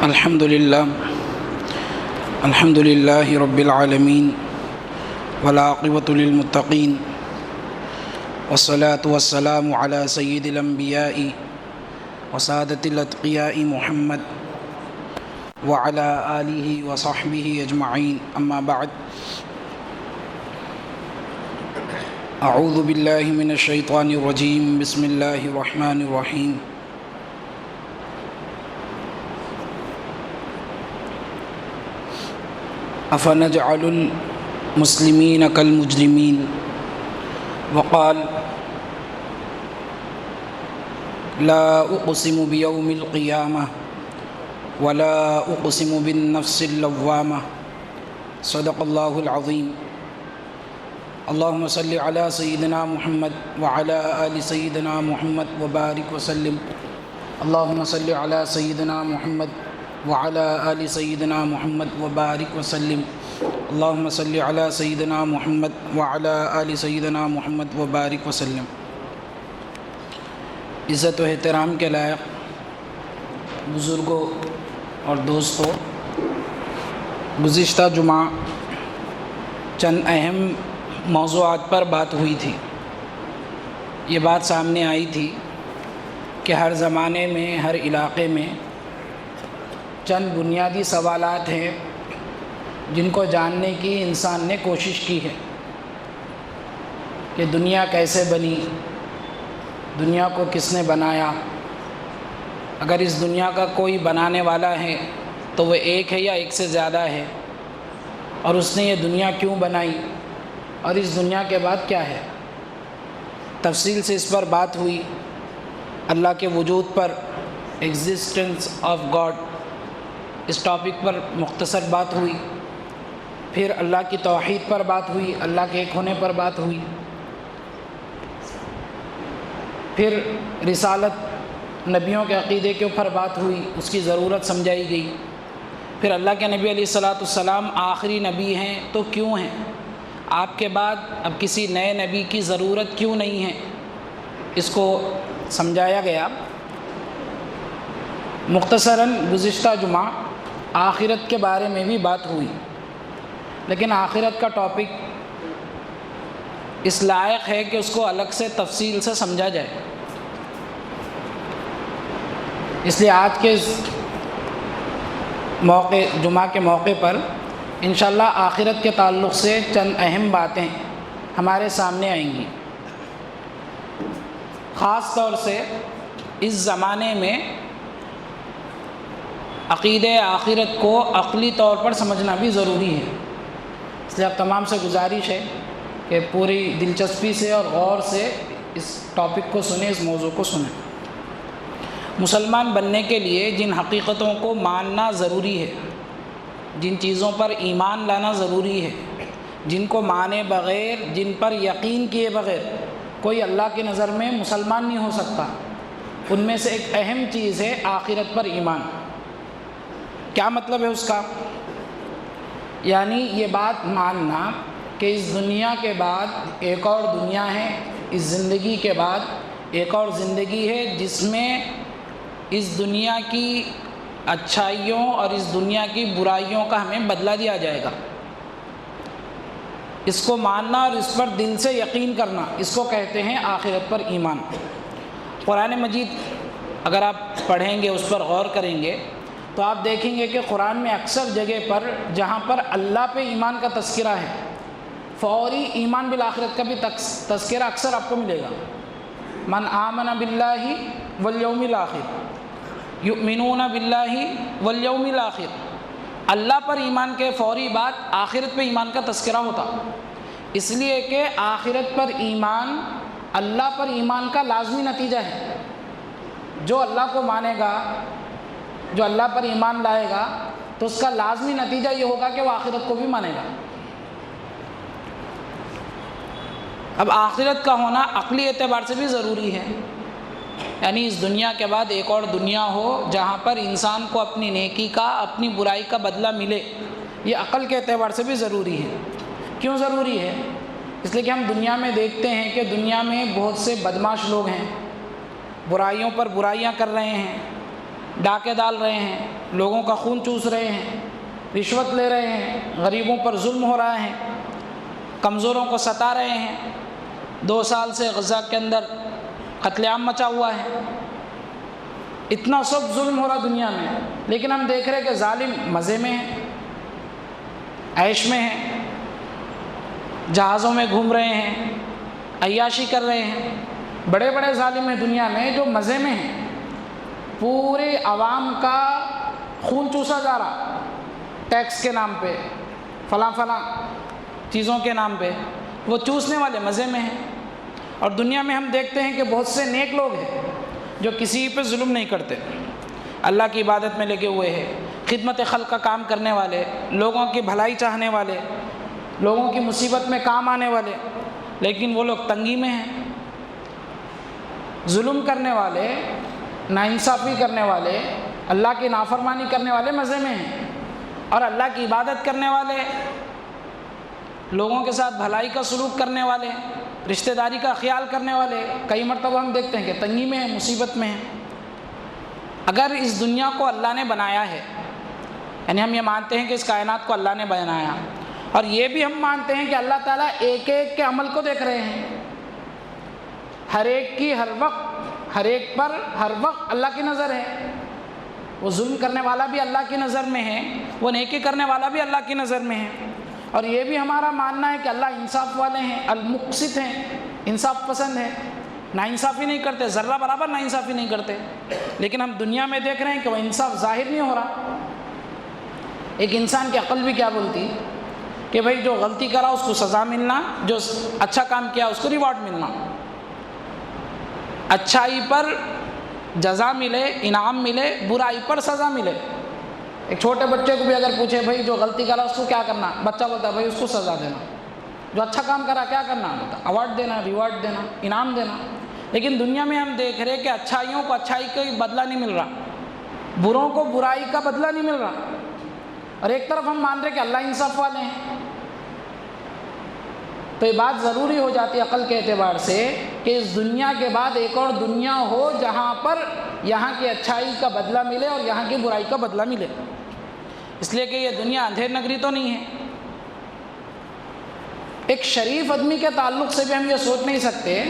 الحمد للہ رب العالمین والعاقبۃ للمتقین والصلاة والسلام علی سید الانبیاء وسادۃ الاتقیاء محمد وعلی آلہ وصحبہ اجمعین، اما بعد۔ اعوذ باللہ من الشیطان الرجیم، بسم اللہ الرحمن الرحیم۔ افنجعل المسلمین کالمجرمین، وقال لا اقسم بیوم القیامہ ولا اقسم بالنفس اللوامہ، صدق اللہ العظیم۔ اللہم صلی علی سیدنا محمد وعلی آل سیدنا محمد وبارک وسلم۔ اللہم صلی علی سیدنا محمد وعلی آل سیدنا محمد وبارک وسلم۔ اللہم صلی علی سیدنا محمد وعلی آل سیدنا محمد وبارک وسلم۔ عزت و احترام کے لائق بزرگوں اور دوستوں، گزشتہ جمعہ چند اہم موضوعات پر بات ہوئی تھی۔ یہ بات سامنے آئی تھی کہ ہر زمانے میں، ہر علاقے میں چند بنیادی سوالات ہیں جن کو جاننے کی انسان نے کوشش کی ہے کہ دنیا کیسے بنی، دنیا کو کس نے بنایا، اگر اس دنیا کا کوئی بنانے والا ہے تو وہ ایک ہے یا ایک سے زیادہ ہے، اور اس نے یہ دنیا کیوں بنائی، اور اس دنیا کے بعد کیا ہے۔ تفصیل سے اس پر بات ہوئی، اللہ کے وجود پر، ایگزسٹنس آف گاڈ، اس ٹاپک پر مختصر بات ہوئی۔ پھر اللہ کی توحید پر بات ہوئی، اللہ کے ایک ہونے پر بات ہوئی۔ پھر رسالت، نبیوں کے عقیدے کے اوپر بات ہوئی، اس کی ضرورت سمجھائی گئی۔ پھر اللہ کے نبی علیہ السلام آخری نبی ہیں تو کیوں ہیں، آپ کے بعد اب کسی نئے نبی کی ضرورت کیوں نہیں ہے، اس کو سمجھایا گیا۔ مختصراً گزشتہ جمعہ آخرت کے بارے میں بھی بات ہوئی، لیکن آخرت کا ٹاپک اس لائق ہے کہ اس کو الگ سے تفصیل سے سمجھا جائے، اس لیے آج کے جمعہ کے موقع پر انشاءاللہ آخرت کے تعلق سے چند اہم باتیں ہمارے سامنے آئیں گی۔ خاص طور سے اس زمانے میں عقیدہ آخرت کو عقلی طور پر سمجھنا بھی ضروری ہے، اس لیے آپ تمام سے گزارش ہے کہ پوری دلچسپی سے اور غور سے اس ٹاپک کو سنیں، اس موضوع کو سنیں۔ مسلمان بننے کے لیے جن حقیقتوں کو ماننا ضروری ہے، جن چیزوں پر ایمان لانا ضروری ہے، جن کو مانے بغیر، جن پر یقین کیے بغیر کوئی اللہ کی نظر میں مسلمان نہیں ہو سکتا، ان میں سے ایک اہم چیز ہے آخرت پر ایمان۔ کیا مطلب ہے اس کا؟ یعنی یہ بات ماننا کہ اس دنیا کے بعد ایک اور دنیا ہے، اس زندگی کے بعد ایک اور زندگی ہے جس میں اس دنیا کی اچھائیوں اور اس دنیا کی برائیوں کا ہمیں بدلہ دیا جائے گا۔ اس کو ماننا اور اس پر دل سے یقین کرنا، اس کو کہتے ہیں آخرت پر ایمان۔ قرآن مجید اگر آپ پڑھیں گے، اس پر غور کریں گے تو آپ دیکھیں گے کہ قرآن میں اکثر جگہ پر جہاں پر اللہ پہ ایمان کا تذکرہ ہے، فوری ایمان بالآخرت کا بھی تذکرہ اکثر آپ کو ملے گا۔ من آمن باللہ والیوم الآخر، یؤمنون باللہ والیوم الآخر، اللہ پر ایمان کے فوری بعد آخرت پہ ایمان کا تذکرہ ہوتا، اس لیے کہ آخرت پر ایمان اللہ پر ایمان کا لازمی نتیجہ ہے۔ جو اللہ کو مانے گا، جو اللہ پر ایمان لائے گا، تو اس کا لازمی نتیجہ یہ ہوگا کہ وہ آخرت کو بھی مانے گا۔ اب آخرت کا ہونا عقلی اعتبار سے بھی ضروری ہے، یعنی اس دنیا کے بعد ایک اور دنیا ہو جہاں پر انسان کو اپنی نیکی کا، اپنی برائی کا بدلہ ملے، یہ عقل کے اعتبار سے بھی ضروری ہے۔ کیوں ضروری ہے؟ اس لیے کہ ہم دنیا میں دیکھتے ہیں کہ دنیا میں بہت سے بدمعاش لوگ ہیں، برائیوں پر برائیاں کر رہے ہیں، ڈاکے ڈال رہے ہیں، لوگوں کا خون چوس رہے ہیں، رشوت لے رہے ہیں، غریبوں پر ظلم ہو رہا ہے، کمزوروں کو ستا رہے ہیں۔ 2 سال سے غزہ کے اندر قتل عام مچا ہوا ہے، اتنا سب ظلم ہو رہا دنیا میں، لیکن ہم دیکھ رہے ہیں کہ ظالم مزے میں ہیں، عیش میں ہیں، جہازوں میں گھوم رہے ہیں، عیاشی کر رہے ہیں۔ بڑے بڑے ظالم ہیں دنیا میں جو مزے میں ہیں، پورے عوام کا خون چوسا جا رہا ٹیکس کے نام پہ، فلاں فلاں چیزوں کے نام پہ، وہ چوسنے والے مزے میں ہیں۔ اور دنیا میں ہم دیکھتے ہیں کہ بہت سے نیک لوگ ہیں جو کسی پہ ظلم نہیں کرتے، اللہ کی عبادت میں لگے ہوئے ہیں، خدمت خلق کا کام کرنے والے، لوگوں کی بھلائی چاہنے والے، لوگوں کی مصیبت میں کام آنے والے، لیکن وہ لوگ تنگی میں ہیں۔ ظلم کرنے والے، ناانصافی کرنے والے، اللہ کی نافرمانی کرنے والے مزے میں ہیں، اور اللہ کی عبادت کرنے والے، لوگوں کے ساتھ بھلائی کا سلوک کرنے والے، رشتہ داری کا خیال کرنے والے، کئی مرتبہ ہم دیکھتے ہیں کہ تنگی میں ہیں، مصیبت میں ہیں۔ اگر اس دنیا کو اللہ نے بنایا ہے، یعنی ہم یہ مانتے ہیں کہ اس کائنات کو اللہ نے بنایا، اور یہ بھی ہم مانتے ہیں کہ اللہ تعالیٰ ایک ایک کے عمل کو دیکھ رہے ہیں، ہر ایک کی ہر وقت، ہر ایک پر ہر وقت اللہ کی نظر ہے۔ وہ ظلم کرنے والا بھی اللہ کی نظر میں ہے، وہ نیکی کرنے والا بھی اللہ کی نظر میں ہے۔ اور یہ بھی ہمارا ماننا ہے کہ اللہ انصاف والے ہیں، المقسط ہیں، انصاف پسند ہیں، ناانصافی نہیں کرتے، ذرہ برابر ناانصافی نہیں کرتے۔ لیکن ہم دنیا میں دیکھ رہے ہیں کہ وہ انصاف ظاہر نہیں ہو رہا۔ ایک انسان کی عقل بھی کیا بولتی کہ بھائی جو غلطی کرا اس کو سزا ملنا، جو اچھا کام کیا اس کو ریوارڈ ملنا، اچھائی پر جزا ملے، انعام ملے، برائی پر سزا ملے۔ ایک چھوٹے بچے کو بھی اگر پوچھے بھائی جو غلطی کرا اس کو کیا کرنا، بچہ بولتا ہے بھائی اس کو سزا دینا۔ جو اچھا کام کرا کیا کرنا، بولتا ایوارڈ دینا، ریوارڈ دینا، انعام دینا۔ لیکن دنیا میں ہم دیکھ رہے کہ اچھائیوں کو اچھائی کا بدلہ نہیں مل رہا، بروں کو برائی کا بدلہ نہیں مل رہا، اور ایک طرف ہم مان رہے کہ اللہ انصاف والے ہیں۔ تو یہ بات ضروری ہو جاتی ہے عقل کے اعتبار سے کہ اس دنیا کے بعد ایک اور دنیا ہو جہاں پر یہاں کی اچھائی کا بدلہ ملے اور یہاں کی برائی کا بدلہ ملے، اس لیے کہ یہ دنیا اندھیر نگری تو نہیں ہے۔ ایک شریف آدمی کے تعلق سے بھی ہم یہ سوچ نہیں سکتے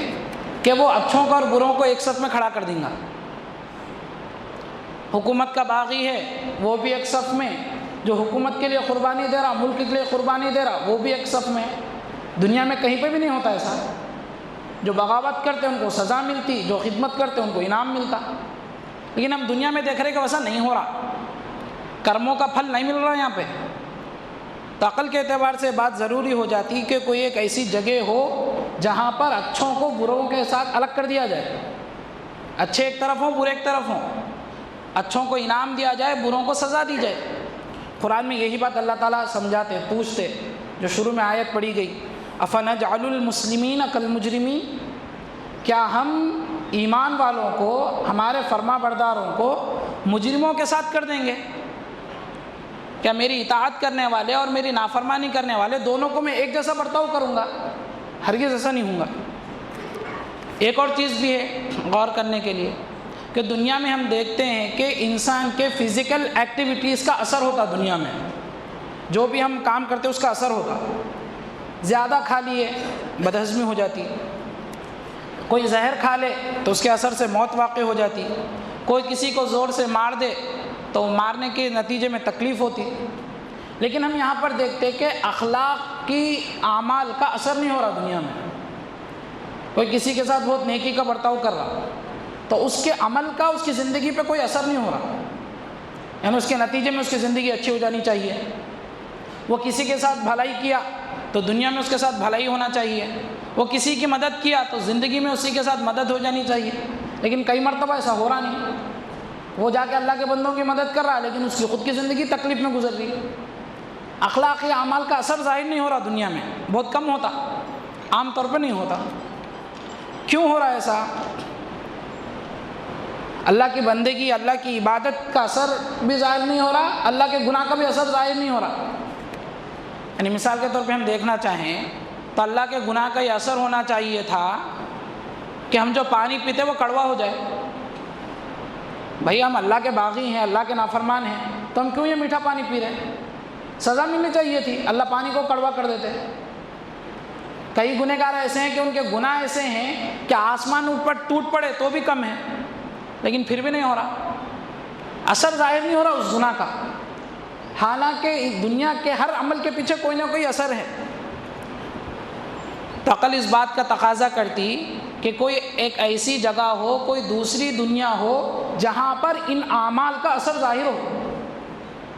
کہ وہ اچھوں کو اور بروں کو ایک صف میں کھڑا کر دیں گا۔ حکومت کا باغی ہے وہ بھی ایک صف میں، جو حکومت کے لیے قربانی دے رہا، ملک کے لیے قربانی دے رہا، وہ بھی ایک صف میں۔ دنیا میں کہیں پہ بھی نہیں ہوتا ایسا۔ جو بغاوت کرتے ان کو سزا ملتی، جو خدمت کرتے ان کو انعام ملتا۔ لیکن ہم دنیا میں دیکھ رہے کہ ویسا نہیں ہو رہا، کرموں کا پھل نہیں مل رہا یہاں پہ۔ تو عقل کے اعتبار سے بات ضروری ہو جاتی کہ کوئی ایک ایسی جگہ ہو جہاں پر اچھوں کو بروں کے ساتھ الگ کر دیا جائے، اچھے ایک طرف ہوں، برے ایک طرف ہوں، اچھوں کو انعام دیا جائے، بروں کو سزا دی جائے۔ قرآن میں یہی بات اللہ تعالیٰ سمجھاتے، پوچھتے، جو شروع میں آیت پڑھی گئی، افنجعل المسلمین کالمجرمین، کیا ہم ایمان والوں کو، ہمارے فرما برداروں کو مجرموں کے ساتھ کر دیں گے؟ کیا میری اطاعت کرنے والے اور میری نافرمانی کرنے والے دونوں کو میں ایک جیسا برتاؤ کروں گا؟ ہرگز ایسا نہیں ہوں گا۔ ایک اور چیز بھی ہے غور کرنے کے لیے کہ دنیا میں ہم دیکھتے ہیں کہ انسان کے فزیکل ایکٹیویٹیز کا اثر ہوتا، دنیا میں جو بھی ہم کام کرتے اس کا اثر ہوتا۔ زیادہ کھا لیے بدہضمی ہو جاتی، کوئی زہر کھا لے تو اس کے اثر سے موت واقع ہو جاتی، کوئی کسی کو زور سے مار دے تو مارنے کے نتیجے میں تکلیف ہوتی۔ لیکن ہم یہاں پر دیکھتے کہ اخلاق کی اعمال کا اثر نہیں ہو رہا دنیا میں۔ کوئی کسی کے ساتھ بہت نیکی کا برتاؤ کر رہا تو اس کے عمل کا اس کی زندگی پہ کوئی اثر نہیں ہو رہا، یعنی اس کے نتیجے میں اس کی زندگی اچھی ہو جانی چاہیے۔ وہ کسی کے ساتھ بھلائی کیا تو دنیا میں اس کے ساتھ بھلائی ہونا چاہیے، وہ کسی کی مدد کیا تو زندگی میں اسی کے ساتھ مدد ہو جانی چاہیے۔ لیکن کئی مرتبہ ایسا ہو رہا نہیں، وہ جا کے اللہ کے بندوں کی مدد کر رہا ہے لیکن اس کی خود کی زندگی تکلیف میں گزر رہی ہے۔ اخلاقی اعمال کا اثر ظاہر نہیں ہو رہا دنیا میں، بہت کم ہوتا، عام طور پہ نہیں ہوتا۔ کیوں ہو رہا ہے ایسا؟ اللہ کی بندگی، اللہ کی عبادت کا اثر بھی ظاہر نہیں ہو رہا، اللہ کے گناہ کا بھی اثر ظاہر نہیں ہو رہا۔ یعنی مثال کے طور پہ ہم دیکھنا چاہیں تو اللہ کے گناہ کا یہ اثر ہونا چاہیے تھا کہ ہم جو پانی پیتے وہ کڑوا ہو جائے، بھائی ہم اللہ کے باغی ہیں، اللہ کے نافرمان ہیں، تو ہم کیوں یہ میٹھا پانی پی رہے ہیں؟ سزا ملنی چاہیے تھی، اللہ پانی کو کڑوا کر دیتے۔ کئی گنہگار ایسے ہیں کہ ان کے گناہ ایسے ہیں کہ آسمان اوپر ٹوٹ پڑے تو بھی کم ہے، لیکن پھر بھی نہیں ہو رہا، اثر ظاہر نہیں ہو رہا اس گناہ کا، حالانکہ دنیا کے ہر عمل کے پیچھے کوئی نہ کوئی اثر ہے۔ تو عقل اس بات کا تقاضا کرتی کہ کوئی ایک ایسی جگہ ہو، کوئی دوسری دنیا ہو جہاں پر ان اعمال کا اثر ظاہر ہو،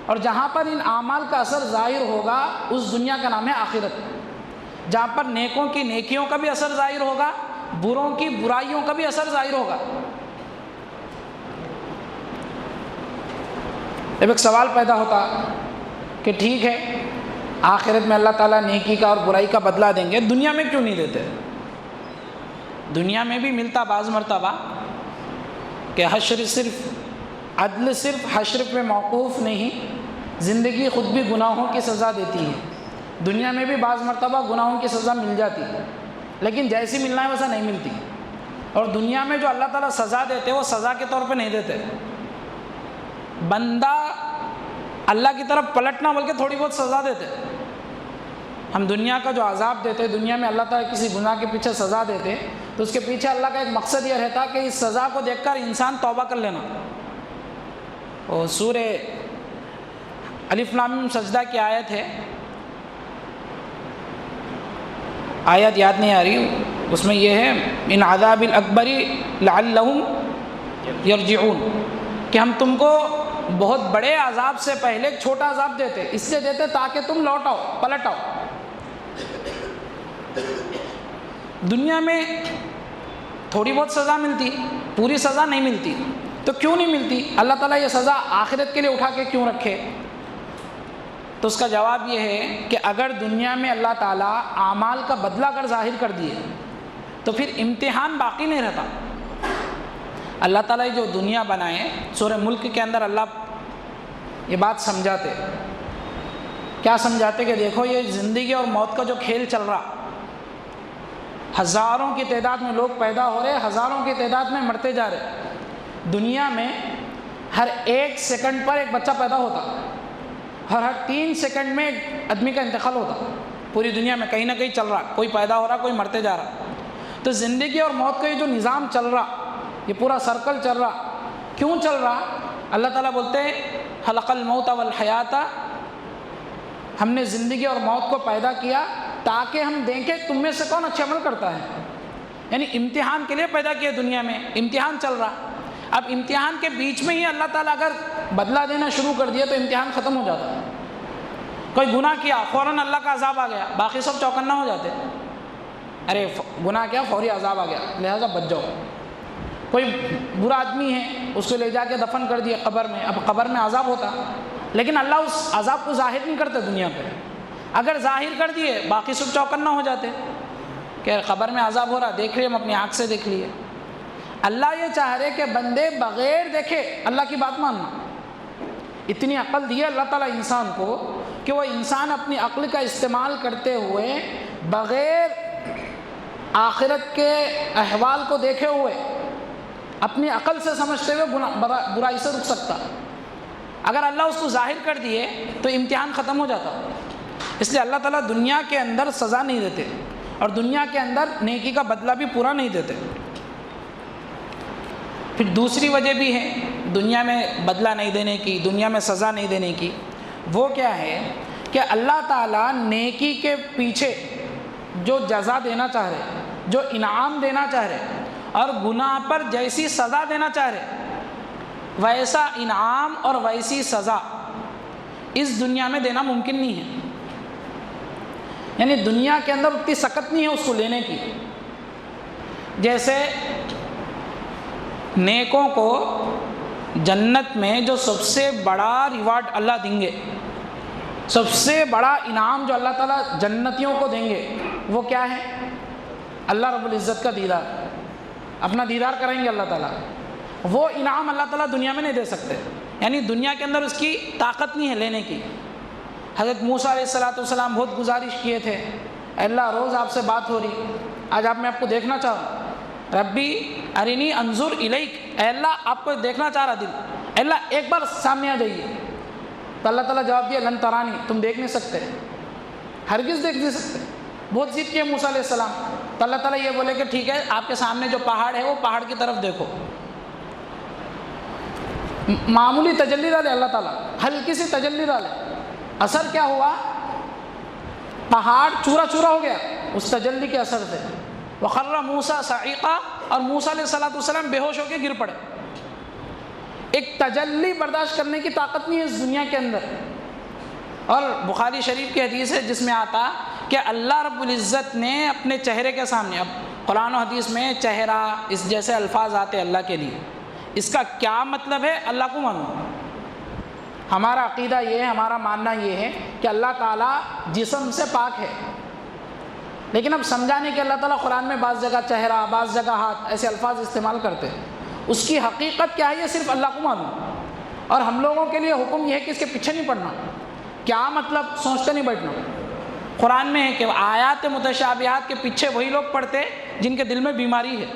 اور جہاں پر ان اعمال کا اثر ظاہر ہوگا اس دنیا کا نام ہے آخرت، جہاں پر نیکوں کی نیکیوں کا بھی اثر ظاہر ہوگا، بروں کی برائیوں کا بھی اثر ظاہر ہوگا۔ اب ایک سوال پیدا ہوتا کہ ٹھیک ہے آخرت میں اللہ تعالیٰ نیکی کا اور برائی کا بدلہ دیں گے، دنیا میں کیوں نہیں دیتے؟ دنیا میں بھی ملتا بعض مرتبہ کہ حشر صرف عدل صرف حشر پہ موقوف نہیں، زندگی خود بھی گناہوں کی سزا دیتی ہے۔ دنیا میں بھی بعض مرتبہ گناہوں کی سزا مل جاتی ہے، لیکن جیسی ملنا ہے ویسا نہیں ملتی۔ اور دنیا میں جو اللہ تعالیٰ سزا دیتے وہ سزا کے طور پہ نہیں دیتے، بندہ اللہ کی طرف پلٹنا بلکہ تھوڑی بہت سزا دیتے۔ ہم دنیا کا جو عذاب دیتے، دنیا میں اللہ تعالیٰ کسی گناہ کے پیچھے سزا دیتے تو اس کے پیچھے اللہ کا ایک مقصد یہ رہتا کہ اس سزا کو دیکھ کر انسان توبہ کر لینا۔ اور سورہ الف لام میم سجدہ کی آیت ہے، آیت یاد نہیں آ رہی، اس میں یہ ہے ان عذاب الاکبر لعلہم یرجعون، کہ ہم تم کو بہت بڑے عذاب سے پہلے ایک چھوٹا عذاب دیتے، اس لیے دیتے تاکہ تم لوٹ آؤ، پلٹ آؤ۔ دنیا میں تھوڑی بہت سزا ملتی، پوری سزا نہیں ملتی، تو کیوں نہیں ملتی؟ اللہ تعالیٰ یہ سزا آخرت کے لیے اٹھا کے کیوں رکھے؟ تو اس کا جواب یہ ہے کہ اگر دنیا میں اللہ تعالیٰ اعمال کا بدلہ اگر ظاہر کر دیے تو پھر امتحان باقی نہیں رہتا۔ اللہ تعالیٰ جو دنیا بنائے، سورہ ملک کے اندر اللہ یہ بات سمجھاتے، کیا سمجھاتے کہ دیکھو یہ زندگی اور موت کا جو کھیل چل رہا، ہزاروں کی تعداد میں لوگ پیدا ہو رہے، ہزاروں کی تعداد میں مرتے جا رہے۔ دنیا میں ہر 1 سیکنڈ پر ایک بچہ پیدا ہوتا، ہر 3 سیکنڈ میں ایک آدمی کا انتقال ہوتا، پوری دنیا میں کہیں نہ کہیں چل رہا، کوئی پیدا ہو رہا، کوئی مرتے جا رہا۔ تو زندگی اور موت کا یہ جو نظام چل رہا، یہ پورا سرکل چل رہا، کیوں چل رہا؟ اللہ تعالیٰ بولتے ہیں خلق الموت والحیات، ہم نے زندگی اور موت کو پیدا کیا تاکہ ہم دیکھیں تم میں سے کون اچھے عمل کرتا ہے، یعنی امتحان کے لیے پیدا کیا دنیا میں، امتحان چل رہا۔ اب امتحان کے بیچ میں ہی اللہ تعالیٰ اگر بدلہ دینا شروع کر دیا تو امتحان ختم ہو جاتا۔ کوئی گناہ کیا فوراً اللہ کا عذاب آ گیا، باقی سب چوکنا ہو جاتے، ارے گناہ کیا فوری عذاب آ گیا لہٰذا بچ جاؤ۔ کوئی برا آدمی ہے، اس کو لے جا کے دفن کر دیا قبر میں، اب قبر میں عذاب ہوتا، لیکن اللہ اس عذاب کو ظاہر نہیں کرتا دنیا پہ، اگر ظاہر کر دیے باقی سب چوکنا ہو جاتے کہ قبر میں عذاب ہو رہا، دیکھ لیے ہم اپنی آنکھ سے دیکھ لیے۔ اللہ یہ چاہ رہے کہ بندے بغیر دیکھے اللہ کی بات ماننا۔ اتنی عقل دی ہے اللہ تعالیٰ انسان کو کہ وہ انسان اپنی عقل کا استعمال کرتے ہوئے بغیر آخرت کے احوال کو دیکھے ہوئے اپنی عقل سے سمجھتے ہوئے برائی سے رک سکتا۔ اگر اللہ اس کو ظاہر کر دیے تو امتحان ختم ہو جاتا۔ اس لیے اللہ تعالیٰ دنیا کے اندر سزا نہیں دیتے اور دنیا کے اندر نیکی کا بدلہ بھی پورا نہیں دیتے۔ پھر دوسری وجہ بھی ہے دنیا میں بدلہ نہیں دینے کی، دنیا میں سزا نہیں دینے کی، وہ کیا ہے کہ اللہ تعالیٰ نیکی کے پیچھے جو جزا دینا چاہ رہے، جو انعام دینا چاہ رہے، اور گناہ پر جیسی سزا دینا چاہ رہے، ویسا انعام اور ویسی سزا اس دنیا میں دینا ممکن نہیں ہے۔ یعنی دنیا کے اندر اتنی سخت نہیں ہے اس کو لینے کی۔ جیسے نیکوں کو جنت میں جو سب سے بڑا ریوارڈ اللہ دیں گے، سب سے بڑا انعام جو اللہ تعالیٰ جنتیوں کو دیں گے وہ کیا ہے؟ اللہ رب العزت کا دیدار، اپنا دیدار کریں گے اللہ تعالیٰ۔ وہ انعام اللہ تعالیٰ دنیا میں نہیں دے سکتے، یعنی دنیا کے اندر اس کی طاقت نہیں ہے لینے کی۔ حضرت موسیٰ علیہ السلام بہت گزارش کیے تھے، اے اللہ روز آپ سے بات ہو رہی، آج میں آپ کو دیکھنا چاہوں۔ ربی ارینی انظر الیک، اے اللہ آپ کو دیکھنا چاہ رہا دل، اے اللہ ایک بار سامنے آ جائیے. تو اللہ تعالیٰ جواب دیا لن ترانی، تم دیکھ نہیں سکتے، ہرگز دیکھ نہیں سکتے. بہت ضد کیے موسیٰ علیہ السلام. تو اللہ تعالیٰ یہ بولے کہ ٹھیک ہے آپ کے سامنے جو پہاڑ ہے وہ پہاڑ کی طرف دیکھو. معمولی تجلی ڈالے اللہ تعالیٰ، ہلکی سی تجلی ڈالے، اثر کیا ہوا؟ پہاڑ چورا چورا ہو گیا اس تجلی کے اثر سے. وخر موسیٰ صعیقا، اور موسیٰ علیہ السلام بے ہوش ہو کے گر پڑے. ایک تجلی برداشت کرنے کی طاقت نہیں ہے اس دنیا کے اندر. اور بخاری شریف کی حدیث ہے جس میں آتا کہ اللہ رب العزت نے اپنے چہرے کے سامنے، اب قرآن و حدیث میں چہرہ اس جیسے الفاظ آتے اللہ کے لیے، اس کا کیا مطلب ہے اللہ کو معلوم. ہمارا عقیدہ یہ ہے، ہمارا ماننا یہ ہے کہ اللہ تعالیٰ جسم سے پاک ہے، لیکن اب سمجھانے کے اللہ تعالیٰ قرآن میں بعض جگہ چہرہ، بعض جگہ ہاتھ ایسے الفاظ استعمال کرتے ہیں. اس کی حقیقت کیا ہے یہ صرف اللہ کو معلوم. اور ہم لوگوں کے لیے حکم یہ ہے کہ اس کے پیچھے نہیں پڑنا، کیا مطلب سوچتے نہیں بیٹھنا. قرآن میں ہے کہ آیات متشابہات کے پیچھے وہی لوگ پڑھتے جن کے دل میں بیماری ہے.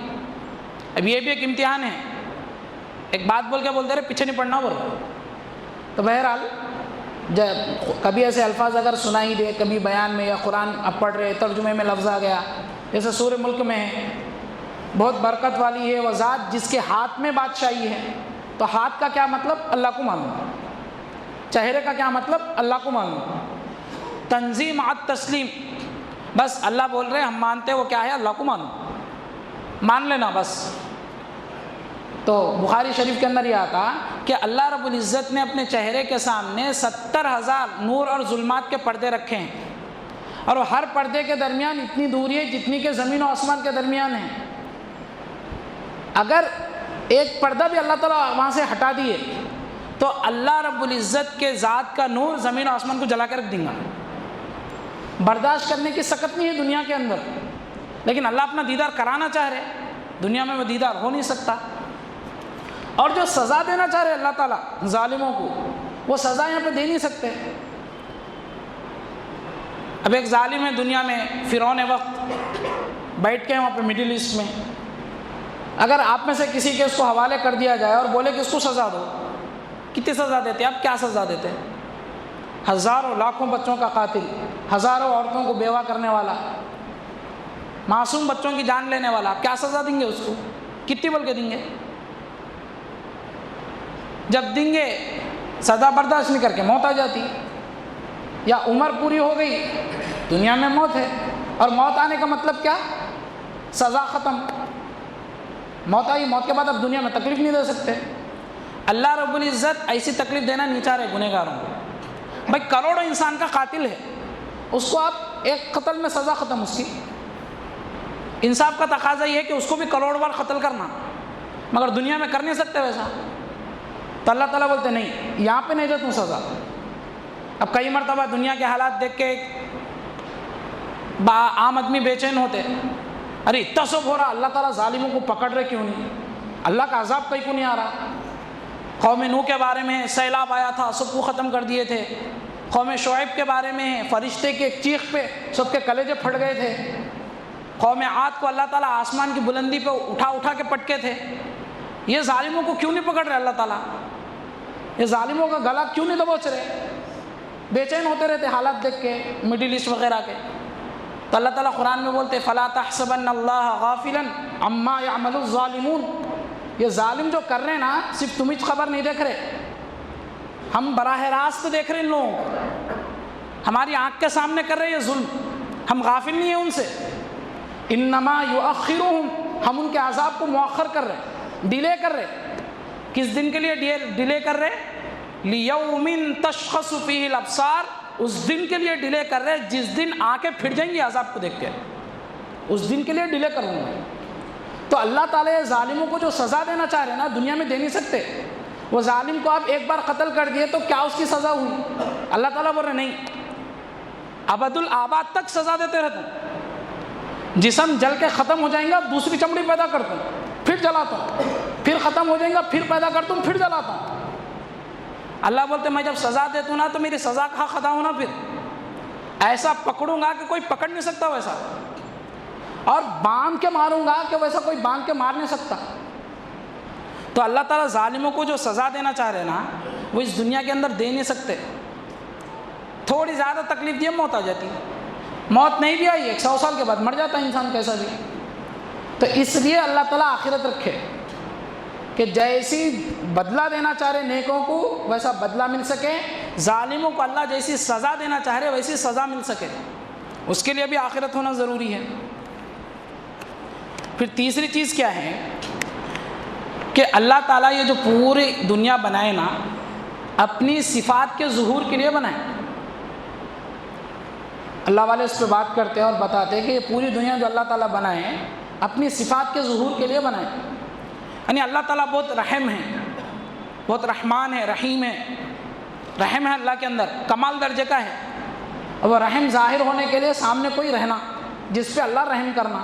اب یہ بھی ایک امتحان ہے، ایک بات بول کے بولتے رہے پیچھے نہیں پڑنا بول. تو بہرحال جب کبھی ایسے الفاظ اگر سنائی دے، کبھی بیان میں یا قرآن اب پڑھ رہے ترجمے میں لفظ آ گیا، جیسے سورہ ملک میں ہے بہت برکت والی ہے وہ ذات جس کے ہاتھ میں بادشاہی ہے. تو ہاتھ کا کیا مطلب اللہ کو معلوم، چہرے کا کیا مطلب اللہ کو معلوم. تنظیم عد تسلیم، بس اللہ بول رہے ہم مانتے وہ کیا ہے اللہ کو معلوم، مان لینا بس. تو بخاری شریف کے اندر یہ آتا کہ اللہ رب العزت نے اپنے چہرے کے سامنے 70,000 نور اور ظلمات کے پردے رکھے ہیں، اور ہر پردے کے درمیان اتنی دوری ہے جتنی کہ زمین و آسمان کے درمیان ہے. اگر ایک پردہ بھی اللہ تعالیٰ وہاں سے ہٹا دیے تو اللہ رب العزت کے ذات کا نور زمین و آسمان کو جلا کے رکھ دیں گا. برداشت کرنے کی سکت نہیں ہے دنیا کے اندر، لیکن اللہ اپنا دیدار کرانا چاہ رہے، دنیا میں وہ دیدار ہو نہیں سکتا. اور جو سزا دینا چاہ رہے اللہ تعالیٰ ظالموں کو، وہ سزا یہاں پہ دے نہیں سکتے. اب ایک ظالم ہے دنیا میں، فرعون وقت بیٹھ کے وہاں پہ مڈل ایسٹ میں، اگر آپ میں سے کسی کے اس کو حوالے کر دیا جائے اور بولے کہ اس کو سزا دو، کتنی سزا دیتے؟ آپ کیا سزا دیتے؟ ہزاروں لاکھوں بچوں کا قاتل، ہزاروں عورتوں کو بیوہ کرنے والا، معصوم بچوں کی جان لینے والا، آپ کیا سزا دیں گے اس کو؟ کتنی بول کے دیں گے؟ جب دیں گے سزا برداشت نہیں کر کے موت آ جاتی، یا عمر پوری ہو گئی دنیا میں موت ہے، اور موت آنے کا مطلب کیا؟ سزا ختم. موت آئی، موت کے بعد اب دنیا میں تکلیف نہیں دے سکتے. اللہ رب العزت ایسی تکلیف دینا نہیں چاہ رہے گنہگاروں کو. بھائی کروڑوں انسان کا قاتل ہے، اس کو آپ ایک قتل میں سزا ختم. اس کی انصاف کا تقاضا یہ ہے کہ اس کو بھی کروڑ بار قتل کرنا، مگر دنیا میں کر نہیں سکتے ویسا. تو اللہ تعالیٰ بولتے نہیں، یہاں پہ نہیں دیتا ہوں سزا. اب کئی مرتبہ دنیا کے حالات دیکھ کے عام آدمی بے چین ہوتے، ارے اتنا سب ہو رہا، اللہ تعالیٰ ظالموں کو پکڑ رہے کیوں نہیں؟ اللہ کا عذاب کہیں کو نہیں آ رہا. قوم نوح کے بارے میں سیلاب آیا تھا، سب کو ختم کر دیے تھے. قوم شعیب کے بارے میں فرشتے کے ایک چیخ پہ سب کے کلیجے پھٹ گئے تھے. قوم عاد کو اللہ تعالیٰ آسمان کی بلندی پہ اٹھا کے پٹکے تھے. یہ ظالموں کو کیوں نہیں پکڑ رہے اللہ تعالیٰ؟ یہ ظالموں کا گلا کیوں نہیں دبوچ رہے؟ بے چین ہوتے رہتے حالات دیکھ کے مڈل ایسٹ وغیرہ کے. تو اللہ تعالیٰ قرآن میں بولتے فَلَا تَحْسَبَنَّ اللَّهَ غَافِلًا عَمَّا يَعْمَلُ الظَّالِمُونَ. یہ ظالم جو کر رہے ہیں نا، صرف تم ہی خبر نہیں دیکھ رہے، ہم براہ راست دیکھ رہے ہیں ان لوگوں کو، ہماری آنکھ کے سامنے کر رہے ہیں یہ ظلم، ہم غافل نہیں ہیں ان سے. انما یؤخرہم، ہم ان کے عذاب کو مؤخر کر رہے، ڈیلے کر رہے. کس دن کے لیے ڈیلے کر رہے؟ لیوم تشخص فیہ الابصار، اس دن کے لیے ڈیلے کر رہے جس دن آنکھیں پھٹ جائیں گی عذاب کو دیکھ کے، اس دن کے لیے ڈیلے کروں گا. تو اللہ تعالیٰ ظالموں کو جو سزا دینا چاہ رہے ہیں نا، دنیا میں دے نہیں سکتے. وہ ظالم کو آپ ایک بار قتل کر دیے تو کیا اس کی سزا ہوئی؟ اللہ تعالیٰ بول رہے نہیں، ابد الآباد تک سزا دیتے رہتا ہوں. جسم جل کے ختم ہو جائیں گا، دوسری چمڑی پیدا کرتا ہوں، پھر جلاتا ہوں، پھر ختم ہو جائیں گا، پھر پیدا کرتا ہوں، پھر جلاتا ہوں. اللہ بولتے میں جب سزا دیتا ہوں نا تو میری سزا کہاں ختم ہونا، پھر ایسا پکڑوں گا کہ کوئی پکڑ نہیں سکتا ویسا. اور باندھ کے ماروں گا کہ ویسا کوئی باندھ کے مار نہیں سکتا. تو اللہ تعالیٰ ظالموں کو جو سزا دینا چاہ رہے نا وہ اس دنیا کے اندر دے نہیں سکتے. تھوڑی زیادہ تکلیف دی موت آ جاتی ہے. موت نہیں بھی آئی 100 سال کے بعد مر جاتا ہے انسان کیسا بھی. تو اس لیے اللہ تعالیٰ آخرت رکھے کہ جیسی بدلہ دینا چاہ رہے نیکوں کو ویسا بدلہ مل سکے، ظالموں کو اللہ جیسی سزا دینا چاہ رہے ویسی سزا مل سکے. اس کے لیے بھی آخرت ہونا ضروری ہے. پھر تیسری چیز کیا ہے کہ اللہ تعالیٰ یہ جو پوری دنیا بنائے نا اپنی صفات کے ظہور کے لیے بنائے. اللہ والے اس پہ بات کرتے ہیں اور بتاتے ہیں کہ یہ پوری دنیا جو اللہ تعالیٰ بنائے اپنی صفات کے ظہور کے لیے بنائے. یعنی اللہ تعالیٰ بہت رحم ہے، بہت رحمان ہے، رحیم ہے. رحم ہے اللہ کے اندر کمال درجے کا ہے. اور وہ رحم ظاہر ہونے کے لیے سامنے کوئی رہنا جس پہ اللہ رحم کرنا.